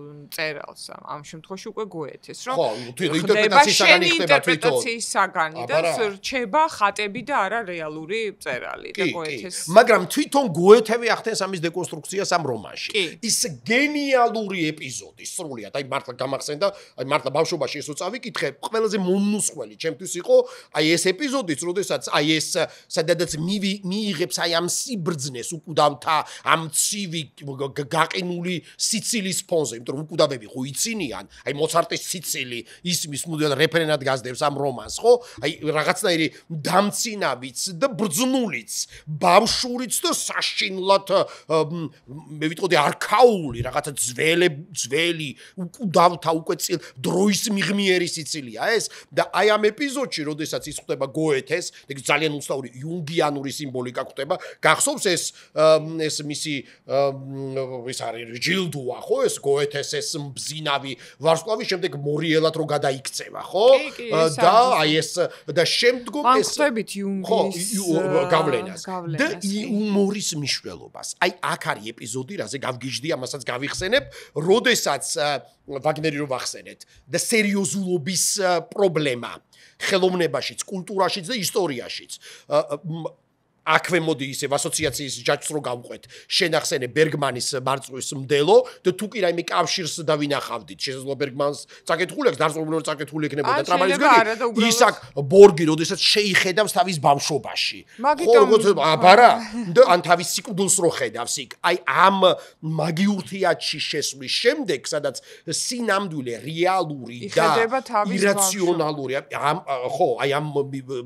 წერალს ამ შემთხვევაში უკვე გოეთეს, რომ ინტერპრეტაციის საგანი ხდება თვითონ. ინტერპრეტაციის საგანი და რჩება ხატები და არა რეალური წერალი და გოეთეს. მაგრამ თვითონ გოეთევი ახდენს ამის დეკონსტრუქციას ამ რომანში. ის გენიალური ეპიზოდი სრულიად, აი მართლა გამახსენდა, აი მართლა ბავშვობაში ესო წავიკითხე, ყველაზე მონუსხველი ჩემთვის იყო აი ეს ეპიზოდიც, როდესაც აი ეს სადაც მიიღებს აი ამ სიბრძნეს უკვდავთა ამ ცივი გაყინული სიცილის ფონზე, იმიტომ რომ უკვდავები ხო იცინიან, აი მოცარტის სიცილი ისმის მუდმივად რეფერენად გაზდებს ამ რომანს, ხო? აი რაღაცნაირი დამცინავიც და ბრძნულიც, ბავშვურიც და საშინლად მე ვიტყოდი არქაული, რაღაცა ძველი, უკვდავთა უკვე დროის მიღმიერი სიცილია ეს და აი ამ ეპიზოდში, როდესაც ის ხდება გოეთეს, ეგ ძალიან უცნაური იუნგიანური სიმბოლიკა ხდება, გახსოვს ეს მისი ის არის ჯილდოა, ხო, ეს გოეთეს ეს მბზინავი ვარსკვლავი შემდეგ მორიელად რო გადაიქცევა, ხო? და აი ეს და შემდგომ ეს ხდებით იუნგის გავლენას და იუმორის მნიშვნელობას. აი აქ არის ეპიზოდი, რაზე გავგიჟდი, ამასაც გავიხსენებ, როდესაც ვაგნერი რო ვახსენეთ და სერიოზულობის პრობლემა ხელოვნებაშიც, კულტურაშიც და ისტორიაშიც. აქვე მოდი ისევ ასოციაციის ჯაჭვს რო გავყვეთ, შენახსენე ბერგმანის მარწყვის მდელო და თუ კი რაიმე კავშირს დავინახავდით, შესაძლოა ბერგმანს წაკითხული აქვს, დარწმუნებული წაკითხული იქნებოდა ტრამალის გვერდი, ისაკ ბორგი, როდესაც შეიხედავს თავის ბავშვობაში. ხო, აბარა და ან თავის სიკვდილს რო ხედავს იქ. აი ამ მაგიურ თეატრში შესვლის შემდეგ, სადაც სინამდვილე რეალური და ირაციონალური, ხო, აი ამ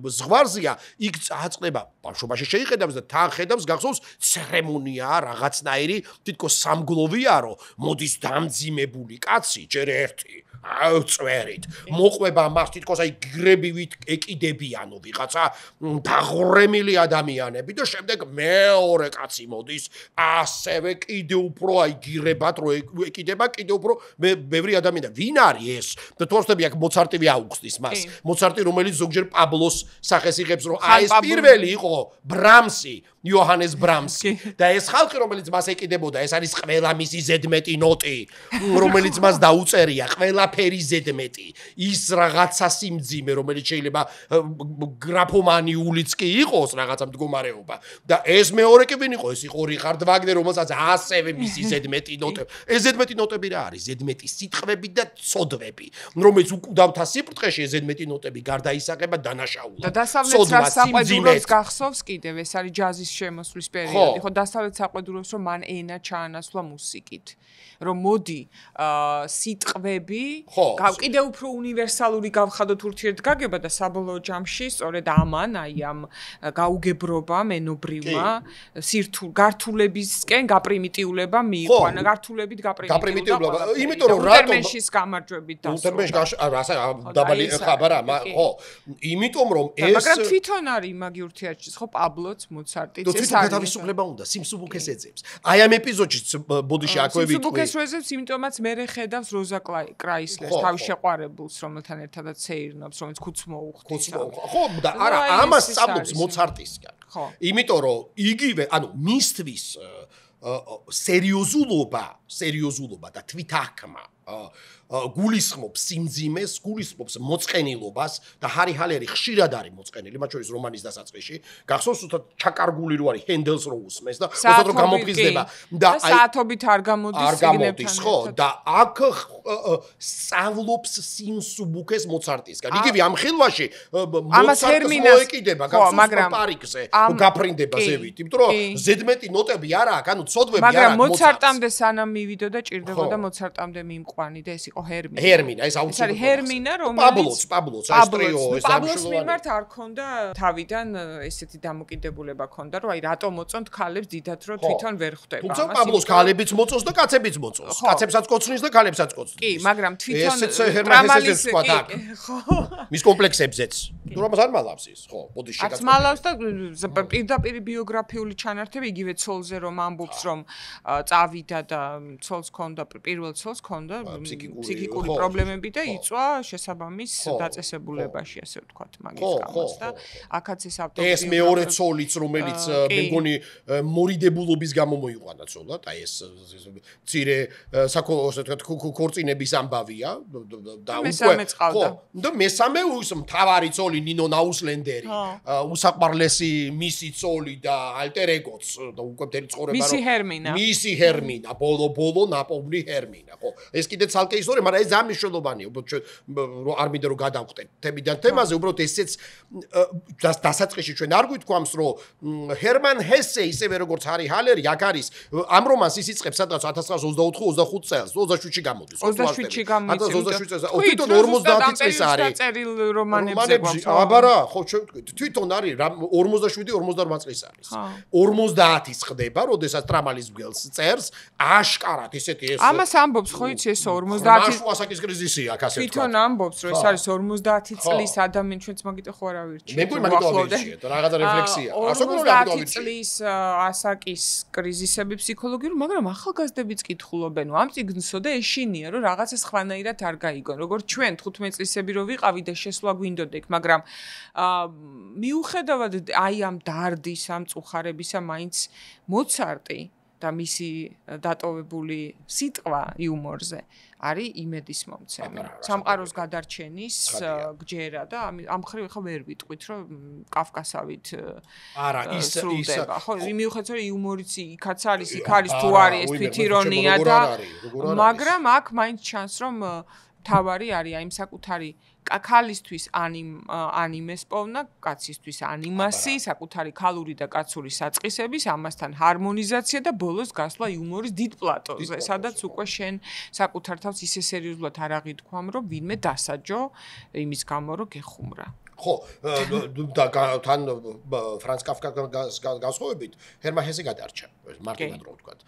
ზღვარზია, იქ აწყდება ბავშვობაში შეიხედავს და თან ხედავს გახსოვს ცერემონია რაღაცნაირი თითქოს სამგლოვია რომ მოდის დამძიმებული კაცი ჯერ ერთი წვერით მოყვება მას თითქოს აი გრებივით ეკიდებიანო ვიღაცა დაღრემილი ადამიანები და შემდეგ მეორე კაცი მოდის ასევე კიდე უფრო აი გირებად რო ეკიდება კიდე უფრო ბევრი ადამიანი და ვინ არის ეს და თორსტები აქ მოცარტი აუხსნის მას მოცარტი რომელიც ზოგჯერ პაბლოს სახეს იღებს რომ აი ეს პირველი იყო ბრამსი იოჰანეს ბრამსი და ეს ხალხი რომელიც მას ეკიდებოდა ეს არის ყველა მისი ზედმეტი ნოტი რომელიც მას დაუწერია ყველაფერი ზედმეტი ის რაღაცა სიმძიმე რომელიც შეიძლება გრაფომანიულიც კი იყოს რაღაცა მდგომარეობა და ეს მეორე კი ვინ იყო ეს იყო რიხარდ ვაგნერი რომელსაც ასევე მისი ზედმეტი ნოტები ეს ზედმეტი ნოტები რა არის ზედმეტი სიტყვები და ცოდვები რომელიც უკვდავთა სიბრტყეში ზედმეტი ნოტები გარდაისახება დანაშაულად და დასავლეთ საყვედურობს გახსოვს კიდევ ეს არის ჯაზის შემოსვლის პერიოდი ხო დასავლეთ საყვედურობს რომ მან ენა ჩაანაცვლა მუსიკით რომ მოდი სიტყვები კიდევ უფრო უნივერსალური გავხადოთ ურთიერთგაგება და საბოლოო ჯამში სწორედ ამან აი ამ გაუგებრობამ ენობრივმა გართულებისკენ გაპრიმიტიულება მიიღო ან გართულებით გაპრიმიტიულება იმიტომ რომ რატომ ლუთერმენის გამარჯვებით დასრულდა დაბალი ხაბარა ხო იმიტომ რომ ეს მაგრამ თვითონ არის იმაგი ურთიერთშიც ხო პაბლოც მოცარტიც ეს არის თავისუფლება უნდა სიმსუბუქეს ეძებს აი ამ ეპიზოდშიც ბოდიში აქვე ვიტყვი სიმსუბუქეს ეძებს იმიტომაც მე ხედავს როზა კრაისლერს თავის შეყვარებულს რომელთან ერთადაც ცეირნობს რომელიც ქუც მოუხდის ხო და არა ამას სწავლობს მოცარტისგან იმიტომ რომ იგივე ანუ მისთვის სერიოზულობა და თვითაქმა გულისხმობს სიმძიმეს, გულისხმობს მოწყენილობას და ჰარი ჰალერი ხშირად არის მოწყენილი, მათ შორის რომანის დასაწყისში. გახსოვს უბრალოდ ჩაკარგული რო არის ჰენდელს რო უსმეს და უბრალოდ რო გამოფხიზდება და საათობით არ გამოდის ხო და აქ სწავლობს სიმსუბუქეს მოცარტისგან. იგივე ამ ხილვაში მოცარტს მოეკიდება გახსოვს პარიკზე, გაფრინდება ზევით, იმიტომ რომ ზედმეტი ნოტები არა აქვს, ანუ ცოდვები არა აქვს. მაგრამ მოცარტამდე სანამ მივიდოდა ჭირდებოდა მოცარტამდე მიმყვანი და ეს იყო ჰერმინა ეს აუცილებლად ჰერმინა რომელიც პაბლოს ასტრიო ეს პაბლოს მიმართ არ ქონდა თავიდან ესეთი დამოკიდებულება ქონდა რომ აი რატო მოწონთ ქალებს დიდად რომ თვითონ ვერ ხვდება თუმცა პაბლოს ქალებიც მოწონს და კაცებიც მოწონს კაცებსაც კოცნის და ქალებსაც კოცნის კი მაგრამ თვითონ ტრამალის ხო მის კომპლექსებზეც თუ რომ არ მალავს ის ხო ბოდიში კაცს მალავს და პირდაპირ ბიოგრაფიული ჩანართები იგივე ცოლზე რომ ამბობს რომ წავიდა და ცოლს ქონდა პირველ ცოლს ქონდა ფსიქიკური პრობლემები და იწვა შესაბამის დაწესებულებაში ასე ვთქვათ მაგის გამოს და აქაც ეს ავტობიოგრაფია ეს მეორე ცოლიც რომელიც მე მგონი მორიდებულობის გამო მოიყვანა ცოლად აი ეს ცირე ასე ვთქვათ ქორწინების ამბავია და უკვე ხო და მესამე ის მთავარი ცოლი ნინო ნაუსლენდერი უსაყვარლესი მისი ცოლი და ალტერ-ეგოც და უკვე მთელი ცხოვრება მისი ჰერმინა ბოლო ნაპოვნი ჰერმინა ხო ეს კიდე ცალკე ისტორია, მაგრამ ეს ამიშველობანია, უბრალოდ არ მინდა რომ გადავხტეთ თემიდან თემაზე, უბრალოდ ესეც დასაწყისში ჩვენ არ გვითქვამს, რომ ჰერმან ჰესე ისევე როგორც ჰარი ჰალერი აქ არის, ამ რომანს ის იწყებს სადღაც 1924-25 წელს, 27-ში გამოდის. 27-ში გამოდის. 27 წელს. თვითონ 50 წელს არის. წერილ რომანებზე გვაქვს. აბარა, ხო თვითონ არის 47-48 წელს არის. 50-ის ხდება, როდესაც ტრამალის გველს წერს, აშკარად ისეთი ეს. ამას ამბობს ხო იცი ეს 50 ნაშუასაკის კრიზისი აქ ასე ვთქვათ. თვითონ ამბობს რომ ეს არის 50 წლის ადამიანი ჩვენც მაგიტო ხო არ ავირჩიეთ. მე მგონი მაგიტო ავირჩიეთ, რაღაცა რეფლექსია. ასაკურა მაგიტო ავირჩიეთ. 50 წლის ასაკის კრიზისები ფსიქოლოგიური, მაგრამ ახალგაზრდებიც კითხულობენ, ამ წიგნსო და ეშინია რომ რაღაცა სხვანაირად არ გაიგონ. როგორც ჩვენ 15 წლისები რო ვიყავი და შესვლა გვინდოდა იქ, მაგრამ მიუხედავად აი ამ დარდის, ამ წუხარებისა, მაინც მოცარტი და მისი დატოვებული სიტყვა იუმორზე არის იმედის მომცემი. სამყაროს გადარჩენის გჯერა და ამ ხრივ ხა ვერ ვიტყვით რომ კავკასავით არა ის ხო მიუხედავად რომ იუმორიც იქაც არის იქ არის თუ არის ეს თვითირონია და მაგრამ აქ მაინც ჩანს რომ თავარი არის აი საკუთარი ქალისთვის ანიმეს პოვნა, კაცისთვის ანიმასი, საკუთარი ქალური და კაცური საწყისების, ამასთან ჰარმონიზაცია და ბოლოს გასვლა იუმორის დიდ პლატოზე, სადაც უკვე შენ საკუთარ თავს ისე სერიოზულად არ აღიდგwam, რომ ვინმე დასაჯო იმის გამო, რომ გეხუმრა. ხო, და თან ფრანც კაფკას განსხვავებით, ჰერმან ჰესე გადარჩა, მარტივად რო ვთქვათ.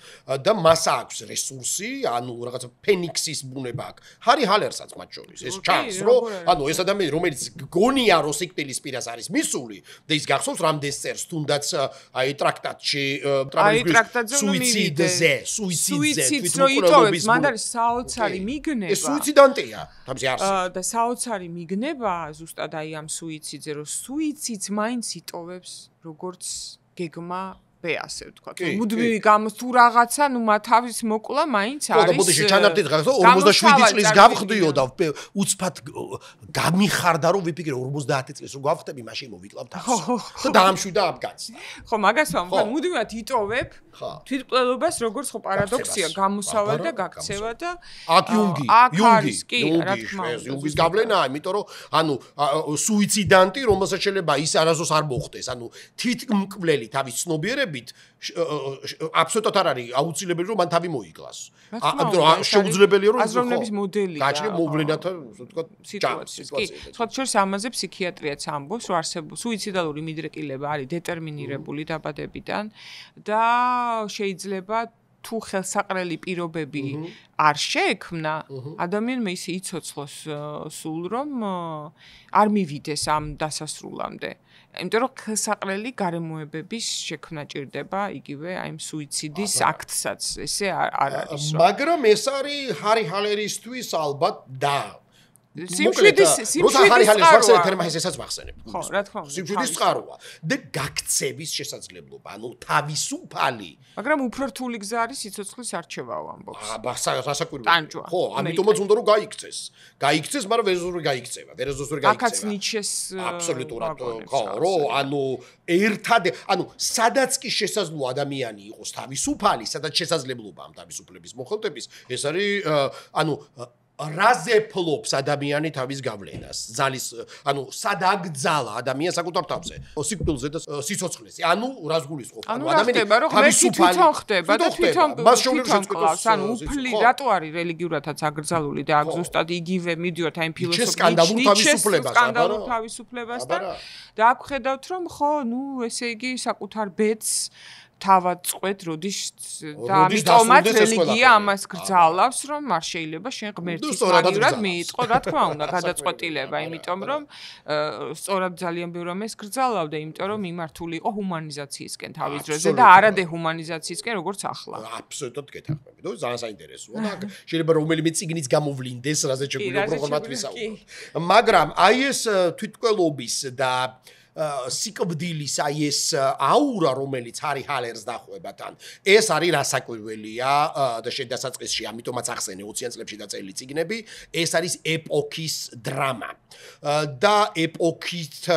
და მას აქვს რესურსი, ანუ რაღაცა ფენიქსის ბუნება აქვს. ჰარი ჰალერსაც მათ შორის, ეს ჩანს, რომ ანუ ეს ადამიანი, რომელიც გონია, რომ სიკვდილის პირას არის მისული, და ის გახსოვს რამდენს წერს, თუნდაც აი ტრაქტატში, სუიციდზე, თვითმკვლელობის მან არის საოცარი მიგნება. ეს სუიციდანტია, თავისი არსით. და საოცარი მიგნება, ზუსტად აი ამ სუიციდზე, რომ სუიციდს მაინც იტოვებს როგორც გეგმა ბე ასე ვთქვათ. მუდმივი გამოს თუ რაღაცა, ნუ მათ თავის მოკლა მაინც არის. ხო და მოდი შეჩანართი დღეს 47 წლის გავხდიო და უცბად გამიხარდა რომ ვიფიქრე 50 წლის რომ გავხდები მაშინ მოვიკლავ თავს. და დაამშვიდა ამ განცდა. ხო მაგას ვამბობ, მუდმივად იტოვებ თვითმკვლელობას როგორც ხო პარადოქსია, გამოსავალ და გაქცევა და აქ იუნგი, კი, რა თქმა უნდა. იუნგის გავლენაა, იმიტომ რომ ანუ სუიციდანტი, რომელსაც შეიძლება ის არასდროს არ მოხდეს, ანუ თვითმკვლელი თავის ცნობიერებით აბსოლუტურად არ არის აუცილებელი რომ მან თავი მოიკლას. ანუ შეუძლებელია რომ აზროვნების მოდელია. გაჩნია მოვლენათა, ასე ვთქვათ, სიტუაცია. სხვა შორის ამაზე ფსიქიატრიაც ამბობს, რომ არსებობს სუიციდალური მიდრეკილება არის დეტერმინირებული დაბადებიდან და შეიძლება თუ ხელსაყრელი პირობები არ შეექმნა, ადამიანმა ისე იცოცხლოს სულ რომ არ მივიდეს ამ დასასრულამდე. იმიტომ რომ ხელსაყრელი გარემოებების შექმნა ჭირდება იგივე აი ამ სუიციდის აქტსაც. ესე არ არის. მაგრამ ეს არის ჰარი ჰალერისთვის ალბათ და სიმშვიდის ესაც ვახსენებ. ხო, რა თქმა უნდა. სიმშვიდის წყაროა და გაქცევის შესაძლებლობა, ანუ თავისუფალი. მაგრამ უფრო რთული გზა არის სიცოცხლის არჩევაო ამბობს. რასაკვირველია. ხო, ამიტომაც უნდა რომ გაიქცეს. გაიქცეს, მაგრამ ვერასდროს გაიქცევა. ვერასდროს ვერ გაიქცევა. აქაც ნიჩეს აბსოლუტურად ხო, რომ ანუ ანუ სადაც კი შესაძლოა ადამიანი იყოს თავისუფალი, სადაც შესაძლებლობა ამ თავისუფლების მოხელტების, ეს არის ანუ რაზე ფლობს ადამიანი თავის გავლენას ძალის ანუ სად აგძალა ადამიანს საკუთარ თავზე სიკვდილზე და სიცოცხლეზე ანუ რას გულისხმობ ანუ ადამიანი თავისუფალი ხდება და თვითონ მას შეუძლებს შეწყლავს ანუ უფლი რატო არის რელიგიურადაც აკრძალული და აქ ზუსტად იგივე მიდიოთ აი ფილოსოფიის სკანდალურ თავისუფლებასთან და აქ ხედავთ რომ ხო ნუ ესე იგი საკუთარ ბედს თავად წყვეთ, როდის და ამიტომაც რელიგია ამას გრძალავს, რომ არ შეიძლება შენ ღმერთის მაგივრად მიიწყო, რა თქმა უნდა, გადაწყვეტილება, იმიტომ რომ სწორად ძალიან ბევრი ამას გრძალავდა, იმიტომ რომ მიმართული იყო ჰუმანიზაციისკენ თავის დროზე და არა დეჰუმანიზაციისკენ, როგორც ახლა. აბსოლუტურად გეთანხმები. ნუ ძალიან საინტერესოა და შეიძლება რომელიმე წიგნიც გამოვლინდეს, რაზე შეგვიძლია პროგრამად ვისაუბროთ. მაგრამ აი ეს თვითმკვლელობის და სიკვდილის აი ეს აურა რომელიც ჰარი ჰალერს დახვებათან ეს არის რასაკვირველია და შესაძლოა ამიტომაც ახსენე 20-იან წლებში დაწერილი წიგნები ეს არის ეპოქის დრამა და ეპოქით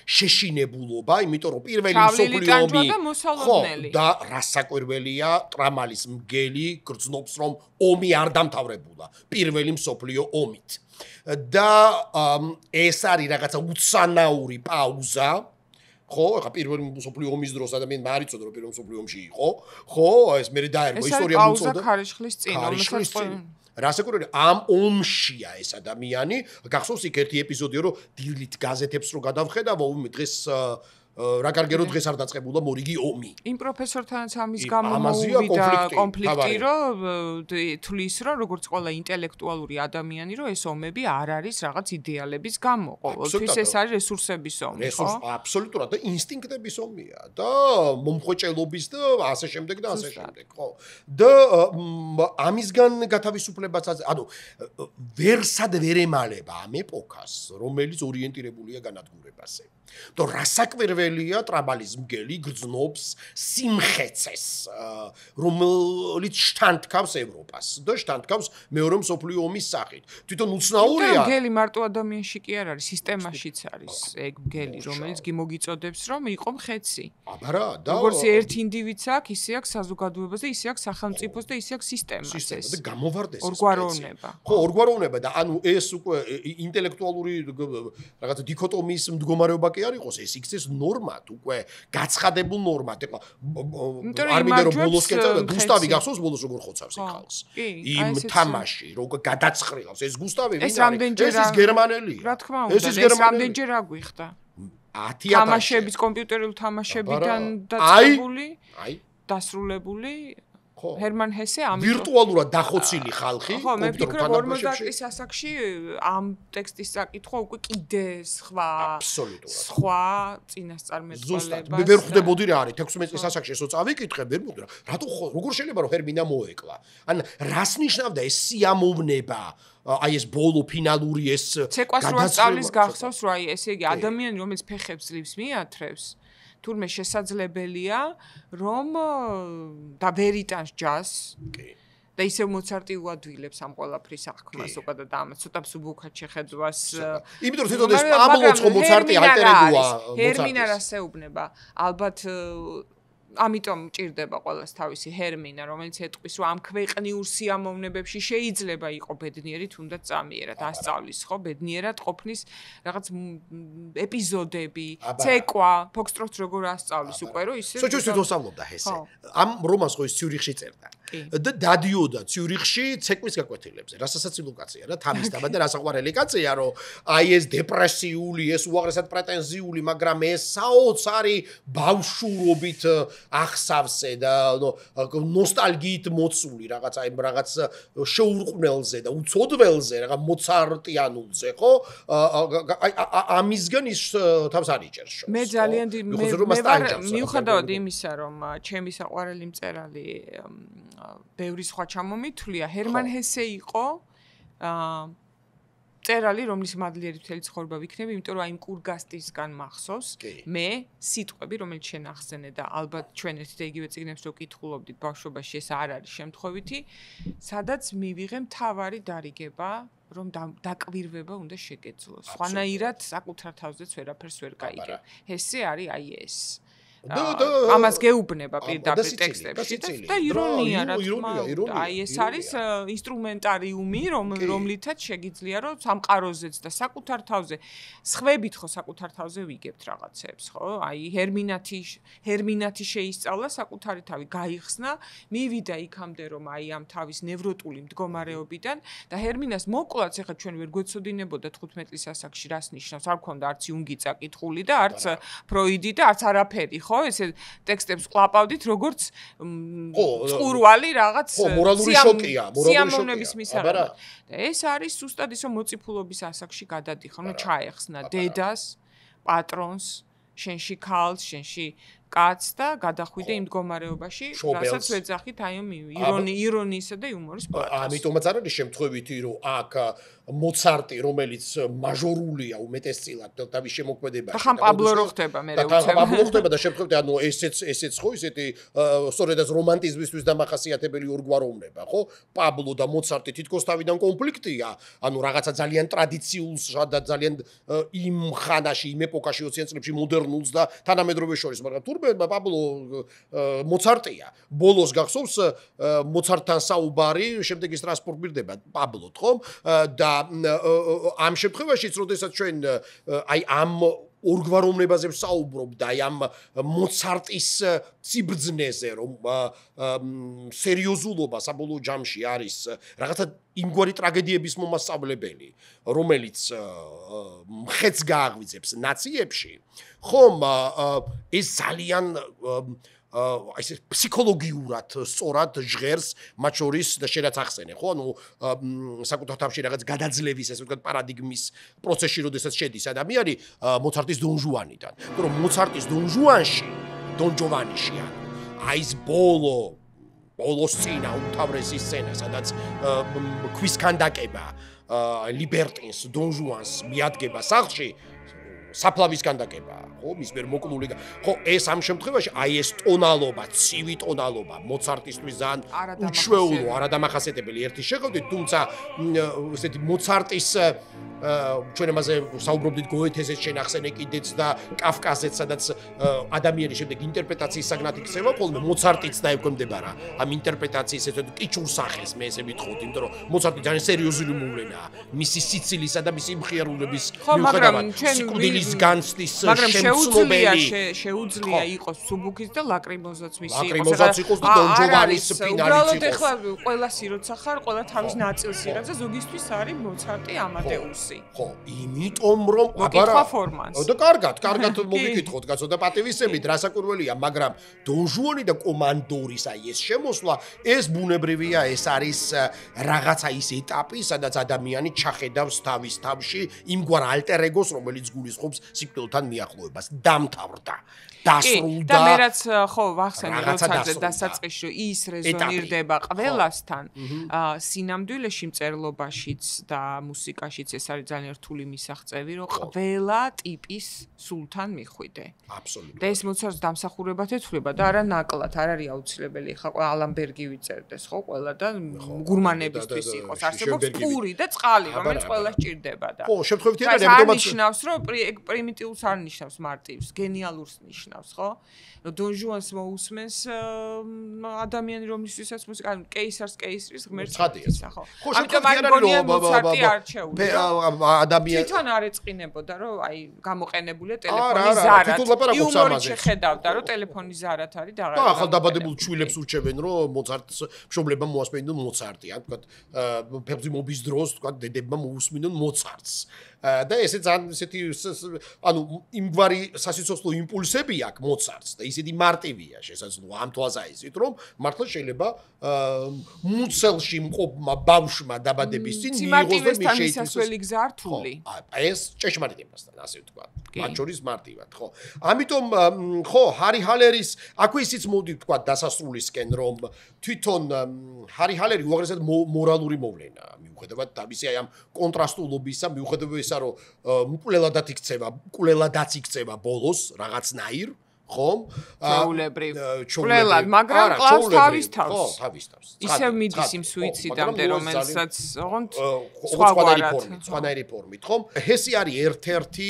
შეშინებულობა იმიტომ რომ პირველი მსოფლიო ომი ხო და რასაკვირველია ტრამალის მგელი გრძნობს რომ ომი არ დამთავრებულა პირველი მსოფლიო ომით და ეს არის რაღაცა უცანაური პაუზა ხო, ახლა პირველი მსოფლიო ომის დროს ადამიანმა არ იცოდა რომ პირველი მსოფლიო ომში იყო, ხო, ეს მე დაერგო ისტორია მოწოდა. ეს პაუზა ქარიშხლის წინ, რომელსაც რასაკვირველია, ამ ომშია ეს ადამიანი, გახსოვს იქ ერთი ეპიზოდია რომ დილით გაზეთებს რო გადავხედავ, დღეს რა კარგერო დღეს არ დაწყებულა მორიგი ომი. იმ პროფესორთანაც ამის გამომოვიდა კონფლიქტი, რომ თulis რომ როგორც ყველა ინტელექტუალური ადამიანი, რომ ეს ომები არ არის რაღაც იდეალების გამო. ყოველთვის ეს არის რესურსების ომი, ხო? აბსოლუტურად და ინსტინქტების ომია და მომხვეჭელობის და ასე შემდეგ და ასე შემდეგ, ხო? და ამისგან გათავისუფლებაც ანუ ვერსად ვერ ემალება ამ ეპოქას, რომელიც ორიენტირებულია განადგურებაზე. და რასაკვირველია ტრაბალის მგელი გრძნობს სიმხეცეს რომელიც შთანთქავს ევროპას და შთანთქავს მეორე მსოფლიო ომის სახით თვითონ უცნაურია მგელი მარტო ადამიანში კი არ არის სისტემაშიც არის ეგ მგელი რომელიც გიმოგიწოდებს რომ იყო მხეცი აბარა და როგორც ერთ ინდივიდს აქვს ისე აქვს საზოგადოებას და ისე აქვს სახელმწიფოს და ისე აქვს სისტემას ეს და გამოვარდეს ორგვაროვნება ხო ორგვაროვნება და ანუ ეს უკვე ინტელექტუალური რაღაც დიქოტომიის მდგომარეობა არ იყოს ეს იქცეს ნორმად უკვე გაცხადებულ ნორმად ეხლა არ მინდა რომ ბოლოს კეცავდა გუსტავი გახსოვს ბოლოს როგორ ხოცავს იქ ხალხს იმ თამაში როგორ გადაცხრილავს ეს გუსტავი ვინ არის ეს ის გერმანელია რა თქმა უნდა ეს რამდენჯერ აგვიხდა 10000 თამაშების კომპიუტერული თამაშებიდან დაწყებული დასრულებული ჰერმან ჰესე ამიტომ ვირტუალურად დახოცილი ხალხი ხო მე ვფიქრობ 50 წლის ასაკში ამ ტექსტის საკითხვა უკვე კიდე სხვა წინასწარმეტყველებას მე ვერ ხვდებოდი რა არის 16 წლის ასაკში ესო წავიკითხე ვერ მოდრა რატო როგორ შეიძლება რომ ჰერმინა მოეკლა ან რას ნიშნავდა ეს სიამოვნება აი ეს ბოლო ფინალური ეს ცეკვას რო ასწავლის გახსოვს რომ აი ესე იგი ადამიანი რომელიც ფეხებს ძლივს მიათრევს თურმე შესაძლებელია რომ და ვერ იტანს ჯას და ისევ მოცარტი უადვილებს ამ ყველაფრის აღქმას უკვე და ამას ცოტა მსუბუქად შეხედვას იმიტომ რომ თვითონ ეს პაბლოც ხო მოცარტი ალტერეგოა ჰერმინა რასეუბნება ალბათ ამიტომ ჭირდება ყველას თავისი ჰერმინა, რომელიც ეტყვის, რომ ამ ქვეყნიურ სიამოვნებებში შეიძლება იყო ბედნიერი, თუნდაც წამიერად ასწავლის, ხო, ბედნიერად ყოფნის რაღაც ეპიზოდები, ცეკვა, ფოქსტროტს როგორ ასწავლის უკვე, რომ ისე სოჭუს თვითოსავლობდა ჰესე. ამ რომანს ხო ის ციურიხში წერდა. და დადიოდა ციურიხში ცეკვის გაკვეთილებზე. რასაცილო კაცია რა, თამის და რასაყვარელი კაცია, რომ აი ეს დეპრესიული, ეს უაღრესად პრეტენზიული, მაგრამ ეს საოცარი ბავშვურობით ახსავსე და ნოსტალგიით მოცული რაღაცა იმ რაღაც შეურყვნელზე და უცოდველზე, რაღაც მოცარტიანულზე, ხო? ამისგან ის თავს არიჭერს შორს. მე ძალიან მიუხედავად იმისა, რომ ჩემი საყვარელი მწერალი ბევრი სხვა ჩამომითვლია, ჰერმან ჰესე იყო წერალი, რომლის მადლიერი მთელი ცხოვრება ვიქნები, იმიტომ რომ აი იმ კურგასტისგან მახსოვს მე სიტყვები, რომელიც შენ ახსენე და ალბათ ჩვენ ერთ და იგივე წიგნებს რო კითხულობდით ბავშვობაში, ეს არ არის შემთხვევითი, სადაც მივიღე მთავარი დარიგება, რომ დაკვირვება უნდა შეგეძლოს. სხვანაირად საკუთარ თავზეც ვერაფერს ვერ გაიგებ. ესე არის აი ეს. ამას გეუბნება პირდაპირ ტექსტებში და ირონია რა თქმა უნდა. აი ეს არის ინსტრუმენტარიუმი, რომლითაც შეგიძლია რომ სამყაროზეც და საკუთარ თავზე სხვებით ხო საკუთარ თავზე ვიგებთ რაღაცებს, ხო? აი ჰერმინათი შეისწავლა საკუთარი თავი, გაიხსნა, მივიდა იქამდე რომ აი ამ თავის ნევროტული მდგომარეობიდან და ჰერმინას მოკვლაც ახლა ჩვენ ვერ გვეცოდინებოდა 15 წლის ასაკში რას ნიშნავს, არ გქონდა არც იუნგი წაკითხული და არც ფროიდი და არც არაფერი. ხო, ესე ტექსტებს ყლაპავდით, როგორც წყურვალი რაღაც მორალური შოკია, სიამოვნების მისაღებად. და ეს არის ზუსტად ისო მოწიფულობის ასაკში გადადიხარ, ნუ ჩაეხსნა დედას, პატრონს, შენში ქალს, შენში კაცს და გადახვიდე იმ მდგომარეობაში, რასაც ვეძახით აი ამ ირონიისა და იუმორის პოეტს. ამიტომაც არ არის შემთხვევითი, რომ აქ მოცარტი, რომელიც მაჟორულია უმეტესწილად თავის შემოქმედებაში. და ხან პაბლო რო ხდება მე რევოლუცია. და პაბლო ხდება და შემთხვევით ანუ ესეც ხო ისეთი სწორედაც რომანტიზმისთვის დამახასიათებელი ორგვაროვნება, ხო? პაბლო და მოცარტი თითქოს თავიდან კონფლიქტია, ანუ რაღაცა ძალიან ტრადიციულს და ძალიან იმ ხანაში, იმ ეპოქაში 20-იან წლებში მოდერნულს და თანამედროვე შორის, მაგრამ თურმე პაბლო მოცარტია. ბოლოს გახსოვს მოცარტთან საუბარი, შემდეგ ის ტრანსფორმირდება პაბლოთ, ხო? და ამ შემთხვევაშიც, როდესაც ჩვენ აი ამ ორგვაროვნებაზე ვსაუბრობ და აი ამ მოცარტის ციბრძნეზე, რომ სერიოზულობა საბოლოო ჯამში არის რაღაცა იმგვარი ტრაგედიების მომასწავლებელი, რომელიც მხეც გააღვიძებს ნაციებში, ხომ ეს ძალიან აი ეს ფსიქოლოგიურად სწორად ჟღერს მათ შორის და შენაც ახსენე, ხო? ანუ საკუთარ თავში რაღაც გადაძლევის, ესე ვთქვათ, პარადიგმის პროცესში, როდესაც შედის ადამიანი მოცარტის დონ ჟუანიდან. რომ მოცარტის დონ ჟუანში, დონ ჯოვანიში, აი ეს ბოლოს წინა უმთავრესი სცენა, სადაც ქვის ქანდაკება ლიბერტინს, დონ ჟუანს მიადგება სახლში, საფლავის ქანდაკება, ხო, მის მიერ მოკლული, ხო, ეს ამ შემთხვევაში აი ეს ტონალობა, ცივი ტონალობა მოცარტისთვის ძალიან უჩვეულო, არადამახასიათებელი ერთი შეხედვით, თუმცა ესეთი მოცარტის ჩვენ ამაზე საუბრობდით გოეთეზეც შენახსენე კიდეც და კაფკაზეც, სადაც ადამიანი შემდეგ ინტერპრეტაციის საგნად იქცევა, ხოლმე მოცარტიც დაეკვემდებარა ამ ინტერპრეტაციის ესეთ კიჩურ სახეს, მე ესე ვიტყოდ, იმიტომ რომ მოცარტი ძალიან სერიოზული მოვლენაა, მისი სიცილისა და მისი მხიარულების მიუხედავად, სიკვდილის განცდის შემცნობელი. შეუძლია იყოს სუბუქის და ლაკრიმოზაც მისი იყოს. ლაკრიმოზაც იყოს და დონ ჯოვანის ფინალიც იყოს. უბრალოდ ეხლა ყველასი როცა ხარ, ყველა თავის ნაწილს იღებს და ზოგისთვის არის მოცარტი ამადეუსი. ხო, იმიტომ რომ აბარა ფორმანს. და კარგად მოგიკითხოთ, კაცო და პატივისცემით, რასაკვირველია, მაგრამ დონ ჟუანი და კომანდორის აი ეს შემოსვლა, ეს ბუნებრივია, ეს არის რაღაცა ის ეტაპი, სადაც ადამიანი ჩახედავს თავის თავში იმგვარ ალტერ ეგოს, რომელიც გულისხმობს უსწრაფობს სიკვდილთან მიახლოებას. დამთავრდა. დასრულდა. და მე რაც ხო ვახსენე როცა დასაწყისში ის რეზონირდება ყველასთან, სინამდვილეში მწერლობაშიც და მუსიკაშიც ეს არის ძალიან რთული მისაღწევი, რომ ყველა ტიპის სულთან მიხვიდე. აბსოლუტურად. და ეს მოცარტს დამსახურებად ეთვლება და არა ნაკლად, არ არის აუცილებელი. ხა ალანბერგი ვიწერდეს, ხო, ყველა და გურმანებისთვის იყოს. არსებობს პური და წყალი, რომელიც ყველა სჭირდება და. ხო, შემთხვევითი არის, ამიტომაც ნიშნავს, რომ პრიმიტიულს არ ნიშნავს მარტივს, გენიალურს ნიშნავს, ხო? დონ ჟუანს მოусმენს ადამიანი რომლისთვისაც მუსიკა კეისარს კეისრის ღმერთს ხო ამიტომ არის მოცარტი არჩეული ადამიანი თვითონ არ ეწყინებოდა რომ აი გამოყენებულია ტელეფონის ზარად იუმორით შეხედავდა რომ ტელეფონის ზარად არის და და ახალდაბადებულ ჩვილებს ურჩევენ რომ მოცარტს მშობლებმა მოასმენინონ მოცარტი ან თქვა ფებზიმობის დროს თქვა დედებმა მოусმინონ მოცარტს და ესე ძალიან ესეთი ანუ იმგვარი სასიცოცხლო იმპულსები აქვს მოცარტს და ისეთი მარტივია შესაძლოა ამ თვალსაზრისით რომ მართლა შეიძლება მუცელში მყოფმა ბავშვმა დაბადების წინ მიიღოს და მის შესაძლებელი გზა რთული ეს ჭეშმარიტებასთან ასე ვთქვა მათ შორის მარტივად ხო ამიტომ ხო ჰარი ჰალერის აქვე ისიც მოდი ვთქვა დასასრულისკენ რომ თვითონ ჰარი ჰალერი უაღრესად მორალური მოვლენაა მიუხედავად თავისი აი ამ კონტრასტულობისა მიუხედავად ისა რომ კულელადაც იქცევა ბოლოს რაღაცნაირ ხომ? ჩაულებრივ, მაგრამ კლავს თავის თავს. ხო, თავის თავს. ისევ მიდის იმ სუიციდამდე, რომელსაც ოღონდ სხვანაირი ფორმით, ხომ? ესე არის ერთ-ერთი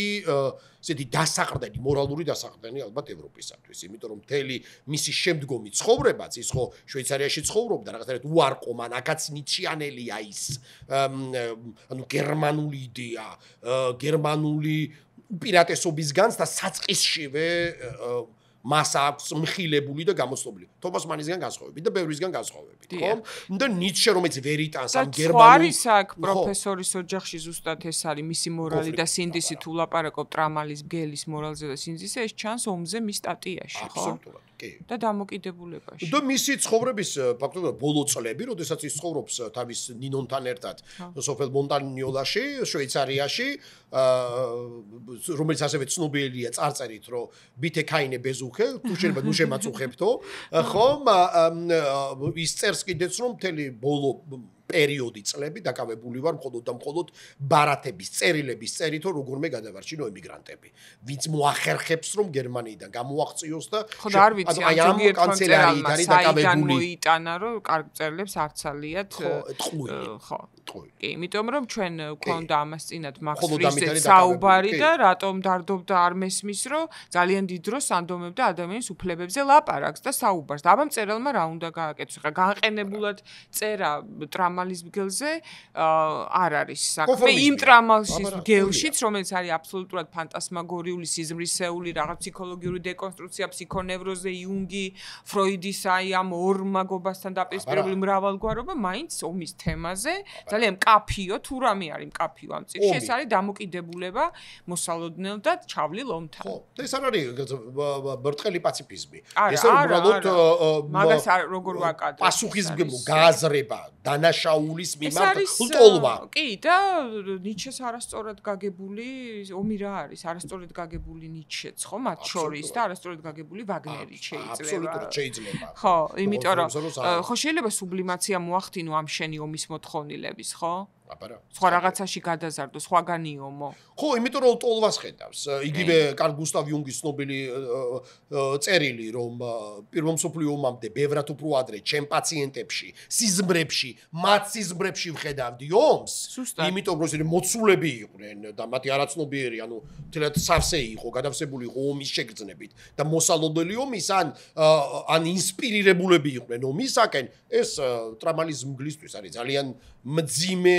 ესეთი დასაყრდენი, მორალური დასაყრდენი ალბათ ევროპისათვის, იმიტომ რომ მთელი მისი შემდგომი ცხოვრებაც, ის ხო შვეიცარიაში ცხოვრობდა, რაღაცნაირად უარყო, მან აქაც ნიჩიანელია ის. ანუ გერმანული იდეა, გერმანული უპირატესობისგანც და საწყისშივე მას აქვს მხილებული და გამოსწორებული. თომას მანისგან განსხვავებით და ბევრისგან განსხვავებით, ხო? და ნიცშე რომელიც ვერ იტანს ამ გერმანულ არის აქ პროფესორის ოჯახში ზუსტად ეს არის მისი მორალი და სინდისი თუ ლაპარაკობ ტრამალის მგელის მორალზე და სინდისზე ეს ჩანს ომზე მის სტატიაში, ხო? აბსოლუტურად. და დამოკიდებულებაში. და მისი ცხოვრების ფაქტობრივად ბოლო წლები, როდესაც ის ცხოვრობს თავის ნინონთან ერთად სოფელ მონტანიოლაში, შვეიცარიაში, რომელიც ასევე ცნობილია წარწერით, რომ ბითე კაინე ბეზუხე, თუ შეიძლება ნუ შემაწუხებთო, ხომ? ის წერს კიდეც რომ მთელი ბოლო პერიოდი წლები დაკავებული ვარ მხოლოდ და მხოლოდ ბარათების წერილების წერით რომ როგორმე გადავარჩინო ემიგრანტები ვინც მოახერხებს რომ გერმანიიდან გამოაღწიოს და აი ამ კანცელარიით არის დაკავებული მოიტანა რომ კარგ წერილებს არცალიათ ხო კი იმიტომ რომ ჩვენ გვქონდა ამას წინათ მაქს ფრიზეც საუბარი და რატომ დარდობდა არ მესმის რომ ძალიან დიდ დროს ანდომებდა ადამიანის უფლებებზე ლაპარაკს და საუბარს და აბა მწერალმა რა უნდა გააკეთოს ხა განყენებულად წერა ტრამალის მგელზე არ არის საქმე იმ ტრამალის მგელშიც რომელიც არის აბსოლუტურად ფანტასმაგორიული სიზმრისეული რაღაც ფსიქოლოგიური დეკონსტრუქცია ფსიქონევროზე იუნგი ფროიდის აი ამ ორ მაგობასთან დაპირისპირებული მრავალგვარობა მაინც ომის თემაზე ძალიან მკაფიო თუ რამე არის მკაფიო ამ წიგნში ეს არის დამოკიდებულება მოსალოდნელ და ჩავლილ ომთან ხო ეს არ არის ბრტყელი პაციფიზმი ეს უბრალოდ მაგას როგორ ვაკადრებ პასუხისმგებლო გააზრება დანაშაულის მიმართ ლტოლვა კი და ნიჩეს არასწორად გაგებული ომი რა არის არასწორად გაგებული ნიჩეც ხო მათ შორის და არასწორად გაგებული ვაგნერი შეიძლება აბსოლუტურად შეიძლება ხო იმიტომ რომ ხო შეიძლება სუბლიმაცია მოახდინო ამ შენი ომის მოთხოვნილების ხო აბარა სხვა რაღაცაში გადაზარდო სხვაგანი ომო ხო იმიტომ რომ ლტოლვას ხედავს იგივე კარლ გუსტავ იუნგის ცნობილი წერილი რომ პირველ მსოფლიო ომამდე ბევრად უფრო ადრე ჩემ პაციენტებში სიზმრებში მათ სიზმრებში ვხედავდი ომს იმიტომ რომ ისინი მოცულები იყვნენ და მათი არაცნობიერი ანუ თლად სავსე იყო გადავსებული იყო ომის შეგრძნებით და მოსალოდნელი ომის ან ინსპირირებულები იყვნენ ომისაკენ ეს ტრამალის მგლისთვის არის ძალიან მძიმე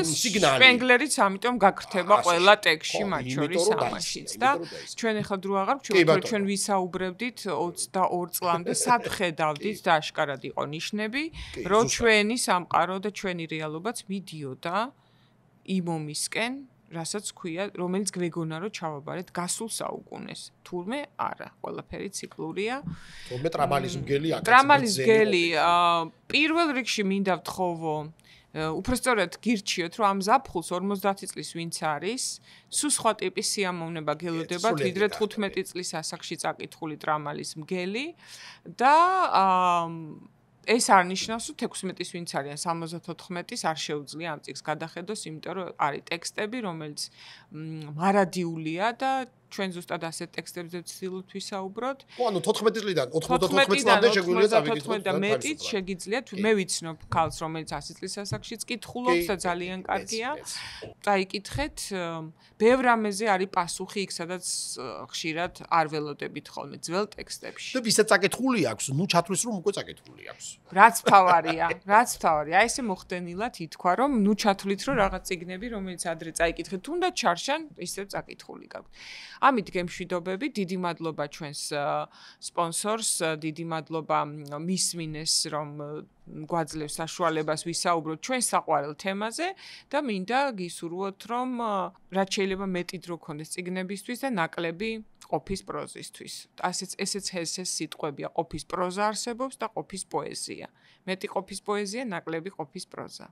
სიგნალი სპენგლერიც ამიტომ გაგრთება ყველა ტექსში მათ შორის ამაშიც და ჩვენ ახლა დრო აღარ გვჩვენებთ ჩვენ ვისაუბრებდით 22 წლამდე სად ხედავდით და აშკარად იყო ნიშნები რომ ჩვენი სამყარო და ჩვენი რეალობაც მიდიოდა იმ ომისკენ რასაც ქვია რომელიც გვეგონა რომ ჩავაბარეთ გასულ საუკუნეს თურმე არა ყველაფერი ციკლურია თურმე ტრამალის მგელი ტრამალის მგელი პირველ რიგში მინდა ვთხოვო უпростоრად გირჩიოთ, რომ ამ ზაფხულს 50 წლის ვინც არის, სულ სხვა ტიპის სიამოვნება გელოდებათ, ვიდრე 15 წლის ასაკში წაკითხული ტრამალის მგელი და ეს არ ნიშნავს, რომ 16-ის ვინც არიან 74-ის არ შეუძლია ამ წიგნს გადახედოს, იმიტომ რომ არის ტექსტები, რომელიც მარადიულია და ჩვენ ზუსტად ასეთ ტექსტებზე ვცდილობთ ვისაუბროთ. ანუ 14 წლიდან 99 წლამდე შეგვიძლია წავიკითხოთ და მეტიც შეგიძლიათ. მე ვიცნობ ქალს, რომელიც 100 წლის ასაკშიც კითხულობს და ძალიან კარგია. წაიკითხეთ. ბევრ რამეზე არის პასუხი იქ, სადაც ხშირად არ ველოდებით ხოლმე ძველ ტექსტებში. და ვისაც წაკითხული აქვს, ნუ ჩათვლის რომ უკვე წაკითხული აქვს. რაც თავარია. აი ესე მოხდენილად ითქვა, რომ ნუ ჩათვლით რომ რაღაც წიგნები, რომელიც ადრე წაიკითხეთ, თუნდაც ჩარშან, ისევ წაკითხული გაქვთ. ამით გემშვიდობები, დიდი მადლობა ჩვენს სპონსორს, დიდი მადლობა მისმინეს, რომ გვაძლევს საშუალებას ვისაუბროთ ჩვენ საყვარელ თემაზე და მინდა გისურვოთ, რომ რაც შეიძლება მეტი დრო გქონდეს წიგნებისთვის და ნაკლები ყოფის პროზისთვის. ესეც სიტყვებია, ყოფის პროზა არსებობს და ყოფის პოეზია. მეტი ყოფის პოეზია, ნაკლები ყოფის პროზა.